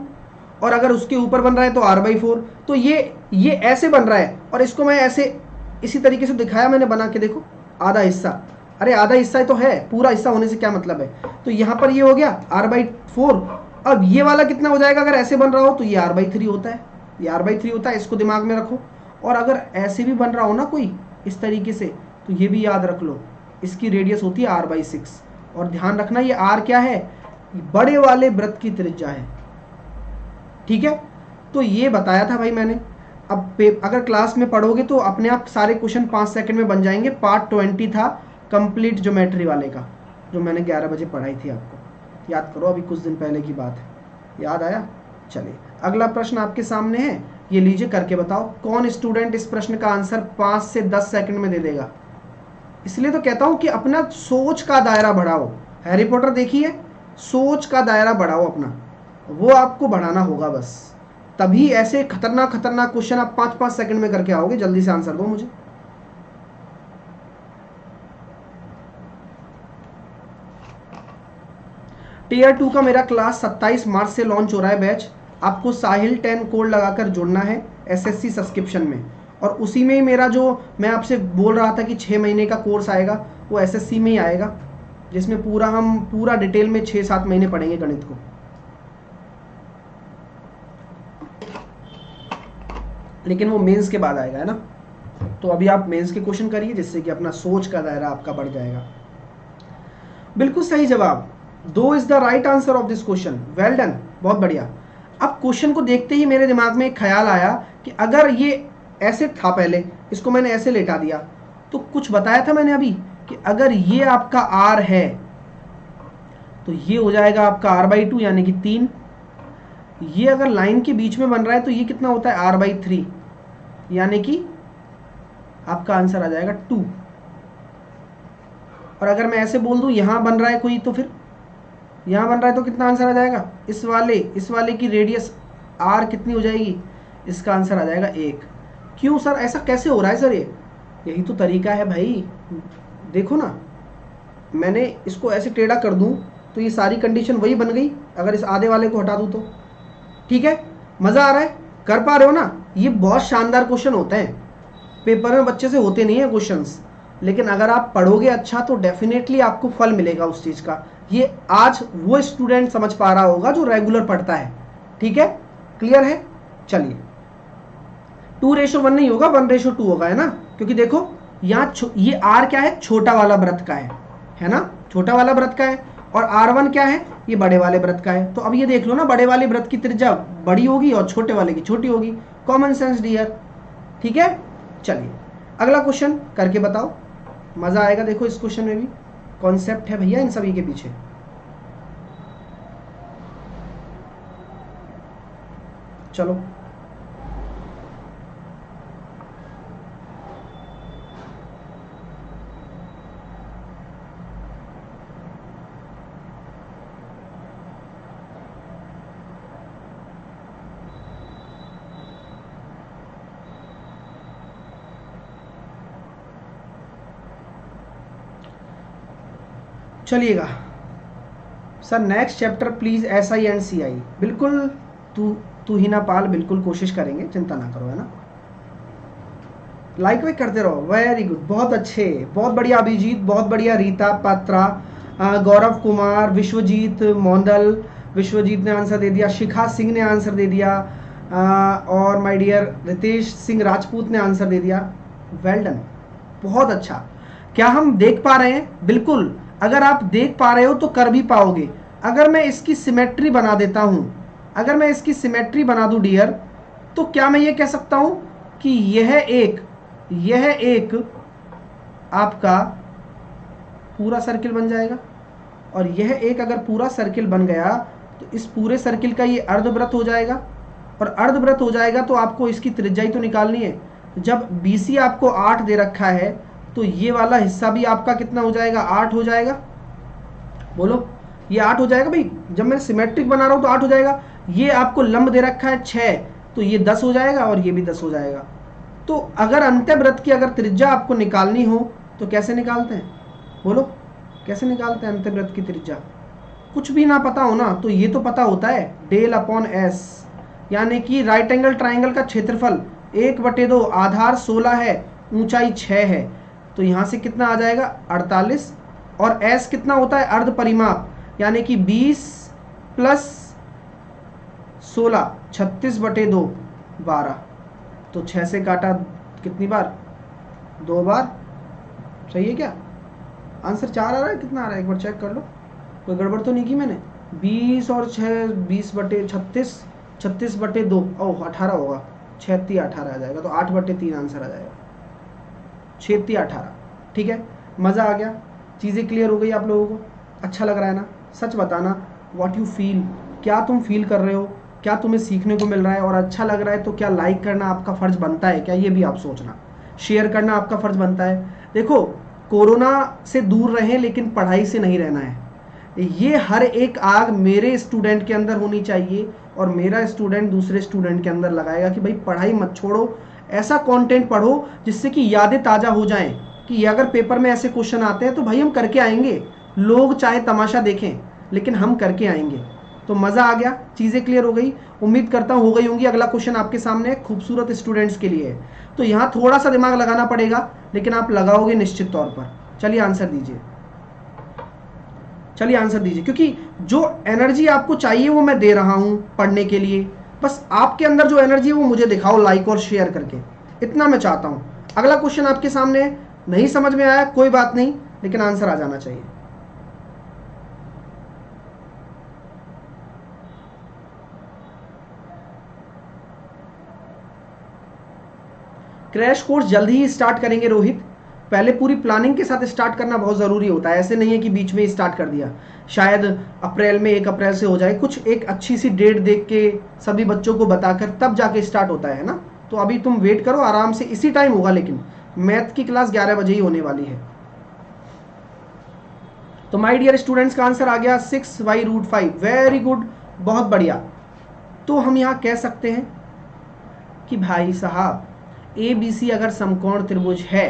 और अगर उसके ऊपर बन रहा है तो r/4। तो ये ऐसे बन रहा है और इसको मैं ऐसे इसी तरीके से दिखाया मैंने बना के, देखो आधा हिस्सा। अरे आधा हिस्सा तो है, पूरा हिस्सा होने से क्या मतलब है। तो यहाँ पर ये हो गया r/4। अब ये वाला कितना हो जाएगा? अगर ऐसे बन रहा हो तो ये r/3 होता है, ये r/3 होता है, इसको दिमाग में रखो। और अगर ऐसे भी बन रहा हो ना कोई इस तरीके से, तो ये भी याद रख लो इसकी रेडियस होती है r/6। और ध्यान रखना ये r क्या है, बड़े वाले वृत्त की त्रिज्या है। ठीक है, तो ये बताया था भाई मैंने। अब अगर क्लास में पढ़ोगे तो अपने आप सारे क्वेश्चन 5 सेकंड में बन जाएंगे। पार्ट 20 था कंप्लीट ज्योमेट्री वाले का, जो मैंने 11 बजे पढ़ाई थी आपको। याद करो, अभी कुछ दिन पहले की बात है। याद आया? चलिए अगला प्रश्न आपके सामने है, ये लीजिए करके बताओ। कौन स्टूडेंट इस प्रश्न का आंसर 5 से 10 सेकंड में दे देगा? इसलिए तो कहता हूं कि अपना सोच का दायरा बढ़ाओ। हैरी पॉटर देखिए, सोच का दायरा बढ़ाओ अपना, वो आपको बढ़ाना होगा बस। तभी ऐसे खतरनाक खतरनाक क्वेश्चन आप 5-5 सेकंड में करके आओगे। जल्दी से आंसर दो मुझे। टीयर 2 का मेरा क्लास 27 मार्च से लॉन्च हो रहा है बैच। आपको साहिल 10 कोड लगाकर जुड़ना है एसएससी सब्सक्रिप्शन में, और उसी में ही मेरा जो मैं आपसे बोल रहा था कि 6 महीने का कोर्स आएगा, वो एसएससी में ही आएगा, जिसमें हम पूरा डिटेल में 6-7 महीने पढ़ेंगे गणित को। लेकिन वो मेंस के बाद आएगा, है ना। तो अभी आप मेंस के क्वेश्चन करिए, जिससे कि अपना सोच का दायरा आपका बढ़ जाएगा। बिल्कुल सही जवाब, 2 is the right answer of this question. Well done, बहुत बढ़िया। अब क्वेश्चन को देखते ही मेरे दिमाग में एक ख्याल आया कि अगर ये ऐसे था, पहले इसको मैंने ऐसे लेटा दिया, तो कुछ बताया था मैंने अभी कि अगर ये आपका r है तो ये हो जाएगा आपका r/2 यानी कि 3। ये अगर लाइन के बीच में बन रहा है तो ये कितना होता है r/3 यानी कि आपका आंसर आ जाएगा 2। और अगर मैं ऐसे बोल दूं यहां बन रहा है कोई, तो फिर यहां बन रहा है तो कितना आंसर आ जाएगा? इस वाले की रेडियस r कितनी हो जाएगी? इसका आंसर आ जाएगा 1। क्यों सर, ऐसा कैसे हो रहा है सर? यही तो तरीका है भाई। देखो ना, मैंने इसको ऐसे टेढ़ा कर दूं तो ये सारी कंडीशन वही बन गई। अगर इस आधे वाले को हटा दूं तो ठीक है। मजा आ रहा है? कर पा रहे हो ना? ये बहुत शानदार क्वेश्चन होते हैं, पेपर में बच्चे से होते नहीं है क्वेश्चंस, लेकिन अगर आप पढ़ोगे अच्छा तो डेफिनेटली आपको फल मिलेगा उस चीज का। ये आज वो स्टूडेंट समझ पा रहा होगा जो रेगुलर पढ़ता है। ठीक है, क्लियर है? चलिए 2:1 नहीं होगा, 1:2 होगा, है ना। क्योंकि देखो यहाँ ये r क्या है? छोटा वाला वृत्त का है ना, छोटा वाला वृत्त का है। और r1 क्या है? ये बड़े वाले वृत्त का है। तो अब ये देख लो ना, बड़े वाले वृत्त की त्रिज्या बड़ी होगी और छोटे वाले की छोटी होगी। Common sense dear. ठीक है, चलिए अगला क्वेश्चन करके बताओ, मजा आएगा। देखो इस क्वेश्चन में भी कॉन्सेप्ट है भैया इन सभी के पीछे। चलो चलिएगा sir, next chapter please SI and CI। बिल्कुल, तू ही ना पाल, बिल्कुल कोशिश करेंगे, चिंता ना करो, है ना। लाइक वाइक करते रहो। वेरी गुड, बहुत अच्छे, बहुत बढ़िया अभिजीत, बहुत बढ़िया रीता पात्रा, गौरव कुमार, विश्वजीत मोंदल, विश्वजीत ने आंसर दे दिया, शिखा सिंह ने आंसर दे दिया, और माय डियर रितेश सिंह राजपूत ने आंसर दे दिया। वेल डन, बहुत अच्छा। क्या हम देख पा रहे हैं? बिल्कुल, अगर आप देख पा रहे हो तो कर भी पाओगे। अगर मैं इसकी सिमेट्री बना देता हूं, अगर मैं इसकी सिमेट्री बना दूं डियर, तो क्या मैं ये कह सकता हूं कि यह एक आपका पूरा सर्किल बन जाएगा, और यह एक अगर पूरा सर्किल बन गया तो इस पूरे सर्किल का ये अर्धवृत्त हो जाएगा, और अर्धवृत्त हो जाएगा तो आपको इसकी त्रिज्या ही तो निकालनी है। जब BC आपको 8 दे रखा है तो ये वाला हिस्सा भी आपका कितना हो जाएगा? 8 हो जाएगा। बोलो, ये 8 हो जाएगा भाई। जब मैं सिमेट्रिक बना रहा हूं तो 8 हो जाएगा। ये आपको लंब दे रखा है 6, तो ये 10 हो जाएगा, और ये भी 10 हो जाएगा। तो अगर अंत्यवृत्त की अगर त्रिज्या आपको निकालनी हो तो कैसे निकालते हैं? बोलो, कैसे निकालते हैं अंत्यवृत्त की त्रिज्या? कुछ भी ना पता हो ना, तो ये तो पता होता है, del/S, यानी कि राइट एंगल ट्राइंगल का क्षेत्रफल 1/2, आधार 16 है, ऊंचाई 6 है, तो यहां से कितना आ जाएगा? 48। और S कितना होता है? अर्ध परिमाप, यानी कि 20 + 16, 36/2, 12। तो 6 से काटा कितनी बार? 2 बार। सही है क्या? आंसर 4 आ रहा है, कितना आ रहा है एक बार चेक कर लो, कोई गड़बड़ तो नहीं की मैंने। 20 और 6 20/36, 36/2 ओह 18 होगा, 6×18 आ जाएगा, तो 8/3 आंसर आ जाएगा, 6×18। ठीक है, मज़ा आ गया, चीज़ें क्लियर हो गई आप लोगों को, अच्छा लग रहा है ना? सच बताना, व्हाट यू फील, क्या तुम फील कर रहे हो, क्या तुम्हें सीखने को मिल रहा है और अच्छा लग रहा है तो क्या लाइक करना आपका फ़र्ज़ बनता है क्या, ये भी आप सोचना। शेयर करना आपका फ़र्ज़ बनता है। देखो, कोरोना से दूर रहें लेकिन पढ़ाई से नहीं रहना है, ये हर एक आग मेरे स्टूडेंट के अंदर होनी चाहिए और मेरा स्टूडेंट दूसरे स्टूडेंट के अंदर लगाएगा कि भाई पढ़ाई मत छोड़ो, ऐसा कंटेंट पढ़ो जिससे कि यादें ताज़ा हो जाएं, कि अगर पेपर में ऐसे क्वेश्चन आते हैं तो भाई हम करके आएंगे, लोग चाहे तमाशा देखें लेकिन हम करके आएंगे। तो मज़ा आ गया, चीज़ें क्लियर हो गई, उम्मीद करता हूँ हो गई होंगी। अगला क्वेश्चन आपके सामने खूबसूरत स्टूडेंट्स के लिए है, तो यहाँ थोड़ा सा दिमाग लगाना पड़ेगा लेकिन आप लगाओगे निश्चित तौर पर। चलिए आंसर दीजिए, चलिए आंसर दीजिए, क्योंकि जो एनर्जी आपको चाहिए वो मैं दे रहा हूँ पढ़ने के लिए, बस आपके अंदर जो एनर्जी है वो मुझे दिखाओ लाइक और शेयर करके, इतना मैं चाहता हूँ। अगला क्वेश्चन आपके सामने है, नहीं समझ में आया कोई बात नहीं, लेकिन आंसर आ जाना चाहिए। क्रैश कोर्स जल्दी ही स्टार्ट करेंगे रोहित, पहले पूरी प्लानिंग के साथ स्टार्ट करना बहुत ज़रूरी होता है, ऐसे नहीं है कि बीच में ही स्टार्ट कर दिया। शायद अप्रैल में 1 अप्रैल से हो जाए, कुछ एक अच्छी सी डेट देख के सभी बच्चों को बताकर तब जाके स्टार्ट होता है ना। तो अभी तुम वेट करो आराम से, इसी टाइम होगा, लेकिन मैथ की क्लास 11 बजे ही होने वाली है। तो माय डियर स्टूडेंट्स का आंसर आ गया 6/√5, वेरी गुड, बहुत बढ़िया। तो हम यहाँ कह सकते हैं कि भाई साहब ABC अगर समकोण त्रिभुज है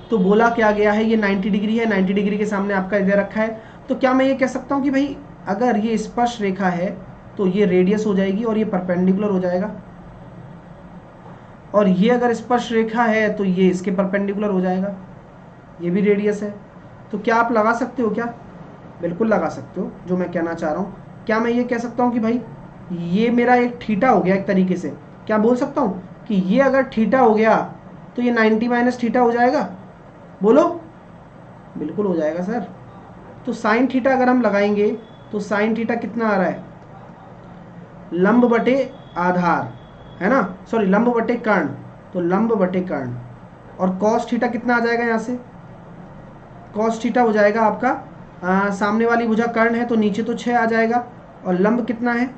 तो बोला क्या गया है, ये 90 डिग्री है, 90 डिग्री के सामने आपका दे रखा है, तो क्या मैं ये कह सकता हूँ कि भाई अगर ये स्पर्श रेखा है तो ये रेडियस हो जाएगी और ये परपेंडिकुलर हो जाएगा, और ये अगर स्पर्श रेखा है तो ये इसके परपेंडिकुलर हो जाएगा, ये भी रेडियस है। तो क्या आप लगा सकते हो क्या? बिल्कुल लगा सकते हो जो मैं कहना चाह रहा हूँ। क्या मैं ये कह सकता हूँ कि भाई ये मेरा एक थीटा हो गया, एक तरीके से क्या बोल सकता हूँ कि ये अगर थीटा हो गया तो ये 90 माइनस थीटा हो जाएगा, बोलो। बिल्कुल हो जाएगा सर। तो साइन थीटा अगर हम लगाएंगे तो साइन थीटा कितना आ रहा है, लंब बटे आधार, है ना, सॉरी लंब बटे कर्ण, तो लंब बटे कर्ण। और कॉस थीटा कितना आ जाएगा, यहाँ से कॉस थीटा हो जाएगा आपका सामने वाली भुजा कर्ण है तो नीचे तो 6 आ जाएगा, और लंब कितना है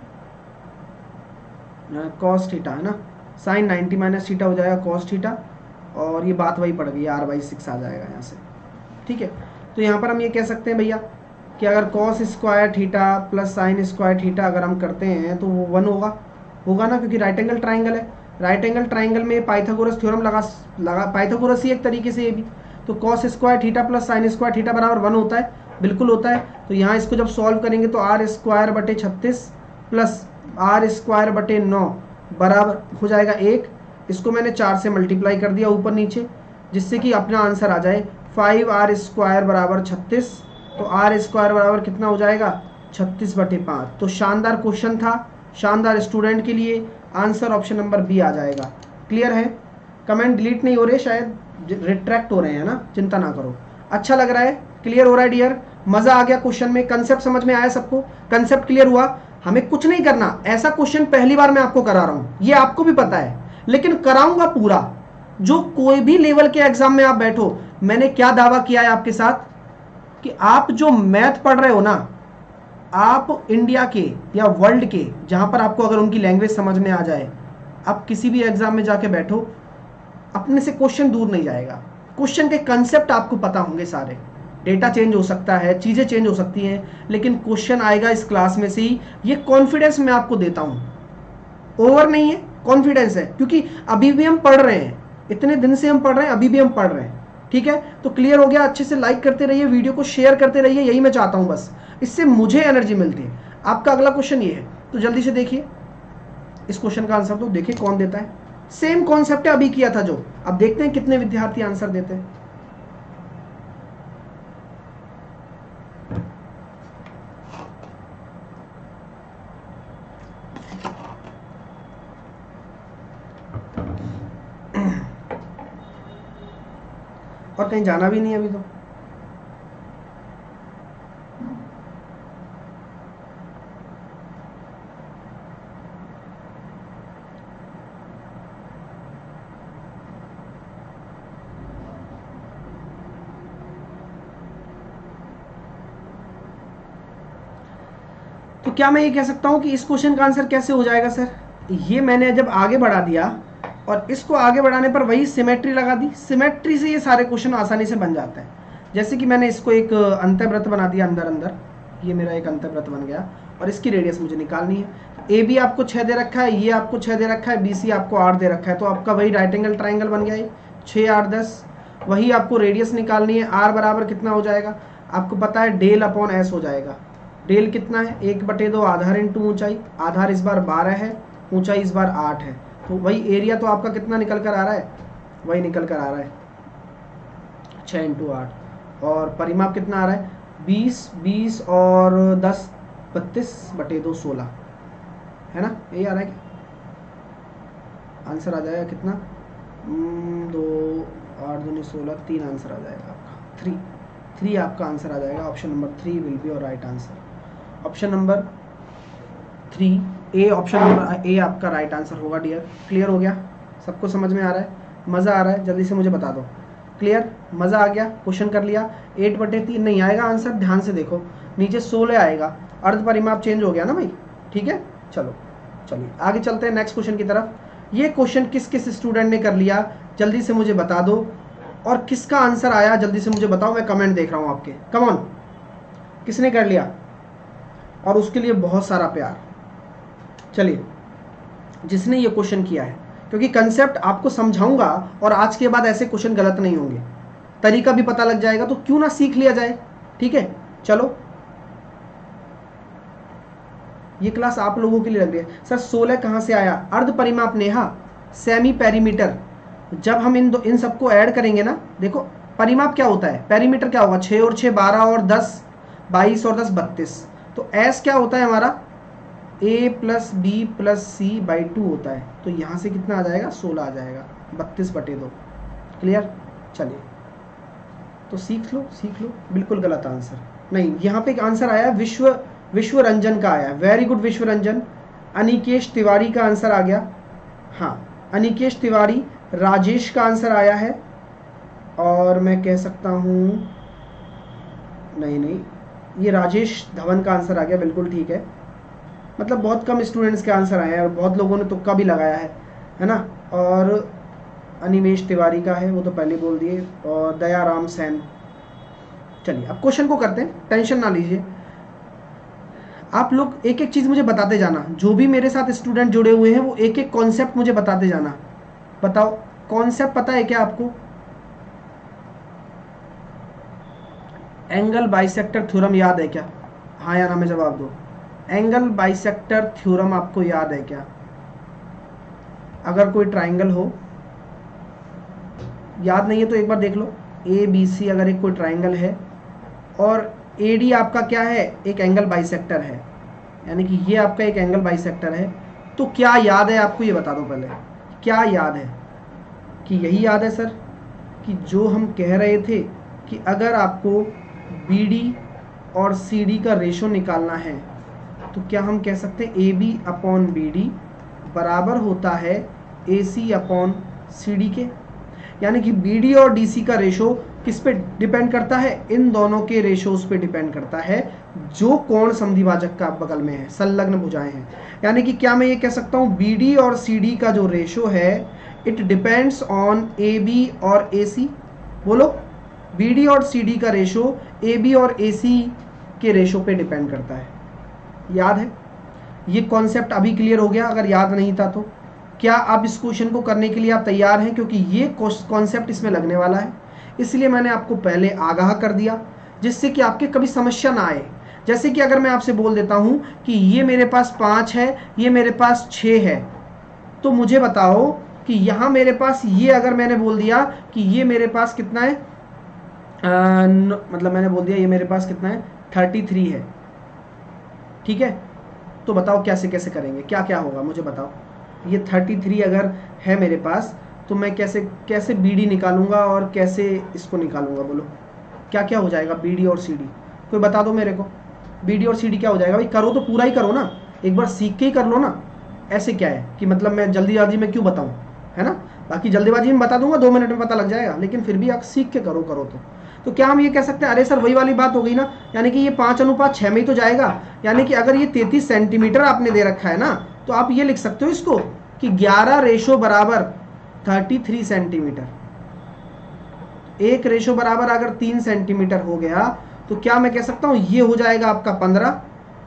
कॉस थीटा, है ना, साइन 90 माइनस थीटा हो जाएगा कॉस थीटा, और ये बात वही पड़ गई, R/6 आ जाएगा यहाँ से। ठीक है, तो यहाँ पर हम ये कह सकते हैं भैया कि अगर cos square theta plus sine square theta अगर हम करते हैं तो वो 1 होगा ना, क्योंकि राइट एंगल ट्राइंगल है, राइट एंगल ट्राइंगल में पाइथागोरस थ्योरम लगा पाइथागोरस ही एक तरीके से ये भी, तो cos square theta plus sine square theta बराबर 1 होता है, बिल्कुल होता है। तो यहाँ इसको जब सॉल्व करेंगे तो R²/36 प्लस R²/9 बराबर हो जाएगा 1, इसको मैंने 4 से मल्टीप्लाई कर दिया ऊपर नीचे, जिससे कि अपना आंसर आ जाए 5R² = 36, तो R² बराबर कितना हो जाएगा 36/5। तो शानदार क्वेश्चन था, शानदार स्टूडेंट के लिए आंसर ऑप्शन नंबर बी आ जाएगा। क्लियर है? कमेंट डिलीट नहीं हो रहे, शायद रिट्रैक्ट हो रहे हैं ना, चिंता ना करो। अच्छा लग रहा है, क्लियर हो रहा है डियर, मजा आ गया क्वेश्चन में, कंसेप्ट समझ में आया सबको, कंसेप्ट क्लियर हुआ। हमें कुछ नहीं करना, ऐसा क्वेश्चन पहली बार मैं आपको करा रहा हूं, ये आपको भी पता है, लेकिन कराऊंगा पूरा। जो कोई भी लेवल के एग्जाम में आप बैठो, मैंने क्या दावा किया है आपके साथ कि आप जो मैथ पढ़ रहे हो ना, आप इंडिया के या वर्ल्ड के, जहां पर आपको अगर उनकी लैंग्वेज समझ में आ जाए, आप किसी भी एग्जाम में जाके बैठो, अपने से क्वेश्चन दूर नहीं जाएगा। क्वेश्चन के कंसेप्ट आपको पता होंगे सारे, डेटा चेंज हो सकता है, चीजें चेंज हो सकती हैं, लेकिन क्वेश्चन आएगा इस क्लास में से ही, ये कॉन्फिडेंस मैं आपको देता हूं, ओवर नहीं है, कॉन्फिडेंस है, क्योंकि अभी भी हम पढ़ रहे हैं, इतने दिन से हम पढ़ रहे हैं, अभी भी हम पढ़ रहे हैं। ठीक है, तो क्लियर हो गया, अच्छे से लाइक करते रहिए, वीडियो को शेयर करते रहिए, यही मैं चाहता हूं बस, इससे मुझे एनर्जी मिलती है। आपका अगला क्वेश्चन ये है, तो जल्दी से देखिए इस क्वेश्चन का आंसर, तो देखिए कौन देता है। सेम कॉन्सेप्ट है अभी किया था जो, अब देखते हैं कितने विद्यार्थी आंसर देते हैं। और कहीं जाना भी नहीं अभी तो। तो क्या मैं ये कह सकता हूँ कि इस क्वेश्चन का आंसर कैसे हो जाएगा सर? ये मैंने जब आगे बढ़ा दिया और इसको आगे बढ़ाने पर वही सिमेट्री लगा दी, सिमेट्री से ये सारे क्वेश्चन आसानी से बन जाते हैं। जैसे कि मैंने इसको एक अंतःवृत्त बना दिया अंदर अंदर, ये मेरा एक अंतःवृत्त बन गया और इसकी रेडियस मुझे निकालनी है। ए बी आपको 6 दे रखा है, ये आपको 6 दे रखा है, बी सी आपको 8 दे रखा है, तो आपका वही राइट एंगल ट्राइंगल बन गया, 6 8 10। वही आपको रेडियस निकालनी है, आर बराबर कितना हो जाएगा आपको पता है, डेल अपॉन एस हो जाएगा। डेल कितना है 1/2 आधार इंटू ऊंचाई, आधार इस बार 12 है, ऊंचाई इस बार 8 है, तो वही एरिया तो आपका कितना निकल कर आ रहा है, वही निकल कर आ रहा है 6 इंटू 8। और परिमाप कितना आ रहा है 20 और 10 32/2 16 है ना, यही आ रहा है क्या? आंसर आ जाएगा कितना 2 8 2 16 3 आंसर आ जाएगा आपका 3 आपका आंसर आ जाएगा। Option number 3 will be your right answer. Option number 3 A, option number A आपका राइट आंसर होगा डियर। क्लियर हो गया? सबको समझ में आ रहा है? मज़ा आ रहा है? जल्दी से मुझे बता दो। क्लियर? मज़ा आ गया? क्वेश्चन कर लिया। 8/3 नहीं आएगा आंसर, ध्यान से देखो नीचे 16 आएगा, अर्ध परिमाप चेंज हो गया ना भाई। ठीक है, चलो चलिए आगे चलते हैं नेक्स्ट क्वेश्चन की तरफ। ये क्वेश्चन किस किस स्टूडेंट ने कर लिया जल्दी से मुझे बता दो, और किसका आंसर आया जल्दी से मुझे बताओ, मैं कमेंट देख रहा हूँ आपके। कम ऑन, किसने कर लिया? और उसके लिए बहुत सारा प्यार। चलिए, जिसने ये क्वेश्चन किया है, क्योंकि कंसेप्ट आपको समझाऊंगा और आज के बाद ऐसे क्वेश्चन गलत नहीं होंगे, तरीका भी पता लग जाएगा, तो क्यों ना सीख लिया जाए। ठीक है, चलो ये क्लास आप लोगों के लिए लग रही है। सर 16 कहाँ से आया? अर्ध परिमाप नेहा, सेमी पेरीमीटर। जब हम इन सबको ऐड करेंगे ना, देखो परिमाप क्या होता है, पेरीमीटर क्या होगा 6 और 6 12 और 10 22 और 10 32। तो एस क्या होता है हमारा a plus B plus C by 2 होता है, तो यहाँ से कितना आ जाएगा 16 आ जाएगा 32/2। क्लियर? चलिए तो सीख लो बिल्कुल गलत आंसर नहीं, यहाँ पे एक आंसर आया विश्व रंजन का आया। वेरी गुड विश्व रंजन। अनिकेश तिवारी का आंसर आ गया। हाँ अनिकेश तिवारी। राजेश का आंसर आया है, और मैं कह सकता हूँ नहीं ये राजेश धवन का आंसर आ गया, बिल्कुल ठीक है। मतलब बहुत कम स्टूडेंट्स के आंसर आए हैं और बहुत लोगों ने तुक्का भी लगाया है ना। और अनिमेश तिवारी का है, वो तो पहले बोल दिए, और दयाराम सैन। चलिए अब क्वेश्चन को करते हैं, टेंशन ना लीजिए। आप लोग एक एक चीज़ मुझे बताते जाना, जो भी मेरे साथ स्टूडेंट जुड़े हुए हैं वो एक एक कॉन्सेप्ट मुझे बताते जाना। बताओ कॉन्सेप्ट पता है क्या आपको? एंगल बाइसेक्टर थ्योरम याद है क्या? हाँ या ना में जवाब दो। एंगल बाइसेक्टर थ्योरम आपको याद है क्या? अगर कोई ट्राइंगल हो, याद नहीं है तो एक बार देख लो। ए बी सी अगर एक कोई ट्राइंगल है और ए डी आपका क्या है, एक एंगल बाइसेक्टर है, यानी कि ये आपका एक एंगल बाइसेक्टर है, तो क्या याद है आपको, ये बता दो पहले। क्या याद है? कि यही याद है सर कि जो हम कह रहे थे कि अगर आपको बी डी और सी डी का रेशो निकालना है तो क्या हम कह सकते हैं A B upon B D बराबर होता है ए सी अपॉन सी डी के। यानी कि बी डी और डी सी का रेशो किस पे डिपेंड करता है? इन दोनों के रेशोज पे डिपेंड करता है जो कोण संधिभाजक का बगल में है, संलग्न भुजाएं हैं। यानी कि क्या मैं ये कह सकता हूँ बी डी और सी डी का जो रेशो है it depends on A B और ए सी। बोलो, बी डी और सी डी का रेशो ए बी और ए सी के रेशो पे डिपेंड करता है। याद है? ये कॉन्सेप्ट अभी क्लियर हो गया? अगर याद नहीं था तो क्या अब इस क्वेश्चन को करने के लिए आप तैयार हैं? क्योंकि ये कॉन्सेप्ट इसमें लगने वाला है, इसलिए मैंने आपको पहले आगाह कर दिया, जिससे कि आपके कभी समस्या ना आए। जैसे कि अगर मैं आपसे बोल देता हूं कि ये मेरे पास 5 है, ये मेरे पास 6 है, तो मुझे बताओ कि यहाँ मेरे पास ये, अगर मैंने बोल दिया कि ये मेरे पास कितना है, मतलब मैंने बोल दिया ये मेरे पास कितना है 33 है, ठीक है, तो बताओ कैसे कैसे करेंगे, क्या क्या होगा मुझे बताओ। ये 33 अगर है मेरे पास तो मैं कैसे कैसे बी डी निकालूंगा और कैसे इसको निकालूंगा? बोलो क्या क्या हो जाएगा बी डी और सी डी? कोई बता दो मेरे को, बी डी और सी डी क्या हो जाएगा? भाई करो तो पूरा ही करो ना, एक बार सीख के ही कर लो ना। ऐसे क्या है कि मतलब मैं जल्दीबाजी में क्यों बताऊं, है ना? बाकी जल्दीबाजी में बता दूंगा 2 मिनट में पता लग जाएगा, लेकिन फिर भी आप सीख के करो तो। तो क्या हम ये कह सकते हैं अरे सर वही वाली बात हो गई ना, यानी कि ये 5:6 में ही तो जाएगा। यानी कि अगर ये 33 सेंटीमीटर आपने दे रखा है ना, तो आप ये लिख सकते हो इसको कि 11 रेशो बराबर 33 सेंटीमीटर। 1 रेशो बराबर अगर 3 सेंटीमीटर हो गया तो क्या मैं कह सकता हूँ ये हो जाएगा आपका 15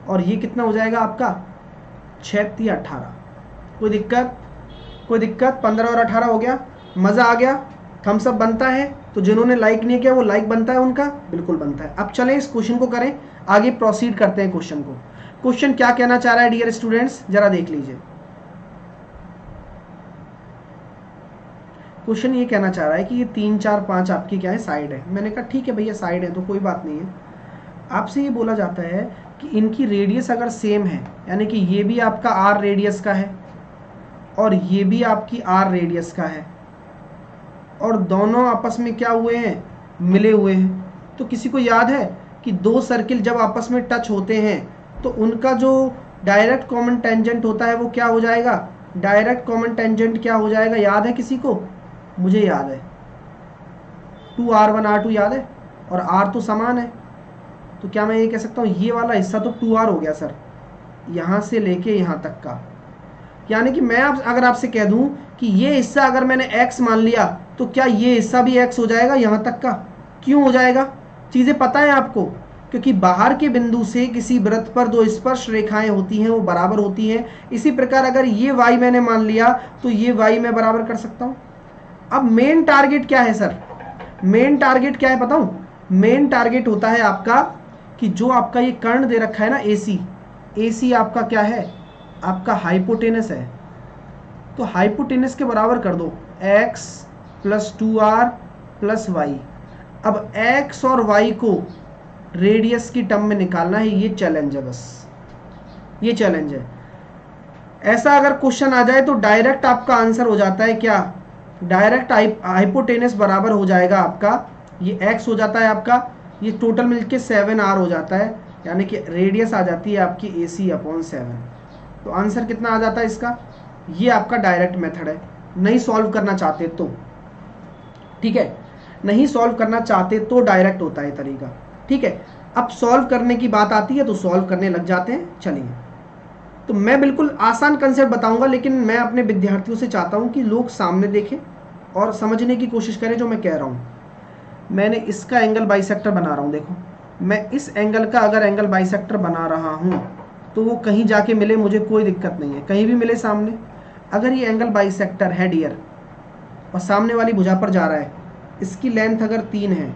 और ये कितना हो जाएगा आपका 6 18। कोई दिक्कत? कोई दिक्कत? 15 और 18 हो गया। मज़ा आ गया? थम्स अप बनता है। तो जिन्होंने लाइक नहीं किया वो लाइक बनता है उनका, बिल्कुल बनता है। अब चलें इस क्वेश्चन को करें, आगे प्रोसीड करते हैं क्वेश्चन को। क्वेश्चन क्या कहना चाह रहा है डियर स्टूडेंट्स, जरा देख लीजिए। क्वेश्चन ये कहना चाह रहा है कि ये 3 4 5 आपकी क्या है, साइड है। मैंने कहा ठीक है भैया साइड है तो कोई बात नहीं है। आपसे ये बोला जाता है कि इनकी रेडियस अगर सेम है, यानी कि ये भी आपका आर रेडियस का है और ये भी आपकी आर रेडियस का है, और दोनों आपस में क्या हुए हैं, मिले हुए हैं। तो किसी को याद है कि दो सर्किल जब आपस में टच होते हैं तो उनका जो डायरेक्ट कॉमन टेंजेंट होता है वो क्या हो जाएगा, डायरेक्ट कॉमन टेंजेंट क्या हो जाएगा, याद है किसी को? मुझे याद है 2r1 r2 याद है, और r तो समान है। तो क्या मैं ये कह सकता हूँ ये वाला हिस्सा तो 2r हो गया सर, यहाँ से लेके यहाँ तक का। यानी कि मैं अगर आपसे कह दूं कि ये हिस्सा अगर मैंने x मान लिया तो क्या ये हिस्सा भी x हो जाएगा यहाँ तक का? क्यों हो जाएगा? चीज़ें पता है आपको, क्योंकि बाहर के बिंदु से किसी वृत्त पर दो स्पर्श रेखाएं होती हैं वो बराबर होती हैं। इसी प्रकार अगर ये y मैंने मान लिया तो ये y मैं बराबर कर सकता हूँ। अब मेन टारगेट क्या है सर? मेन टारगेट क्या है बताऊं? मेन टारगेट होता है आपका कि जो आपका ये कर्ण दे रखा है ना AC आपका क्या है, आपका हाइपोटेनस है। तो हाइपोटेनस के बराबर कर दो x + 2r + y। अब x और y को रेडियस की टर्म में निकालना है, ये चैलेंज है, बस ये चैलेंज है। ऐसा अगर क्वेश्चन आ जाए तो डायरेक्ट आपका आंसर हो जाता है क्या, डायरेक्ट हाइपोटेनस बराबर हो जाएगा आपका, ये x हो जाता है आपका, ये टोटल मिलके 7r हो जाता है, यानी कि रेडियस आ जाती है आपकी AC/7। तो आंसर कितना आ जाता है इसका? ये आपका डायरेक्ट मेथड है। नहीं सॉल्व करना चाहते तो, ठीक है, नहीं सॉल्व करना चाहते तो डायरेक्ट होता है तरीका, ठीक है। अब सॉल्व करने की बात आती है तो सॉल्व करने लग जाते हैं। चलिए, तो मैं बिल्कुल आसान कंसेप्ट बताऊंगा, लेकिन मैं अपने विद्यार्थियों से चाहता हूं कि लोग सामने देखें और समझने की कोशिश करें जो मैं कह रहा हूं। मैंने इसका एंगल बाइसेक्टर बना रहा हूं, देखो मैं इस एंगल का अगर एंगल बाइसेक्टर बना रहा हूं तो वो कहीं जाके मिले मुझे कोई दिक्कत नहीं है, कहीं भी मिले सामने। अगर ये एंगल बाइसेक्टर है डियर और सामने वाली भुजा पर जा रहा है, इसकी लेंथ अगर 3 है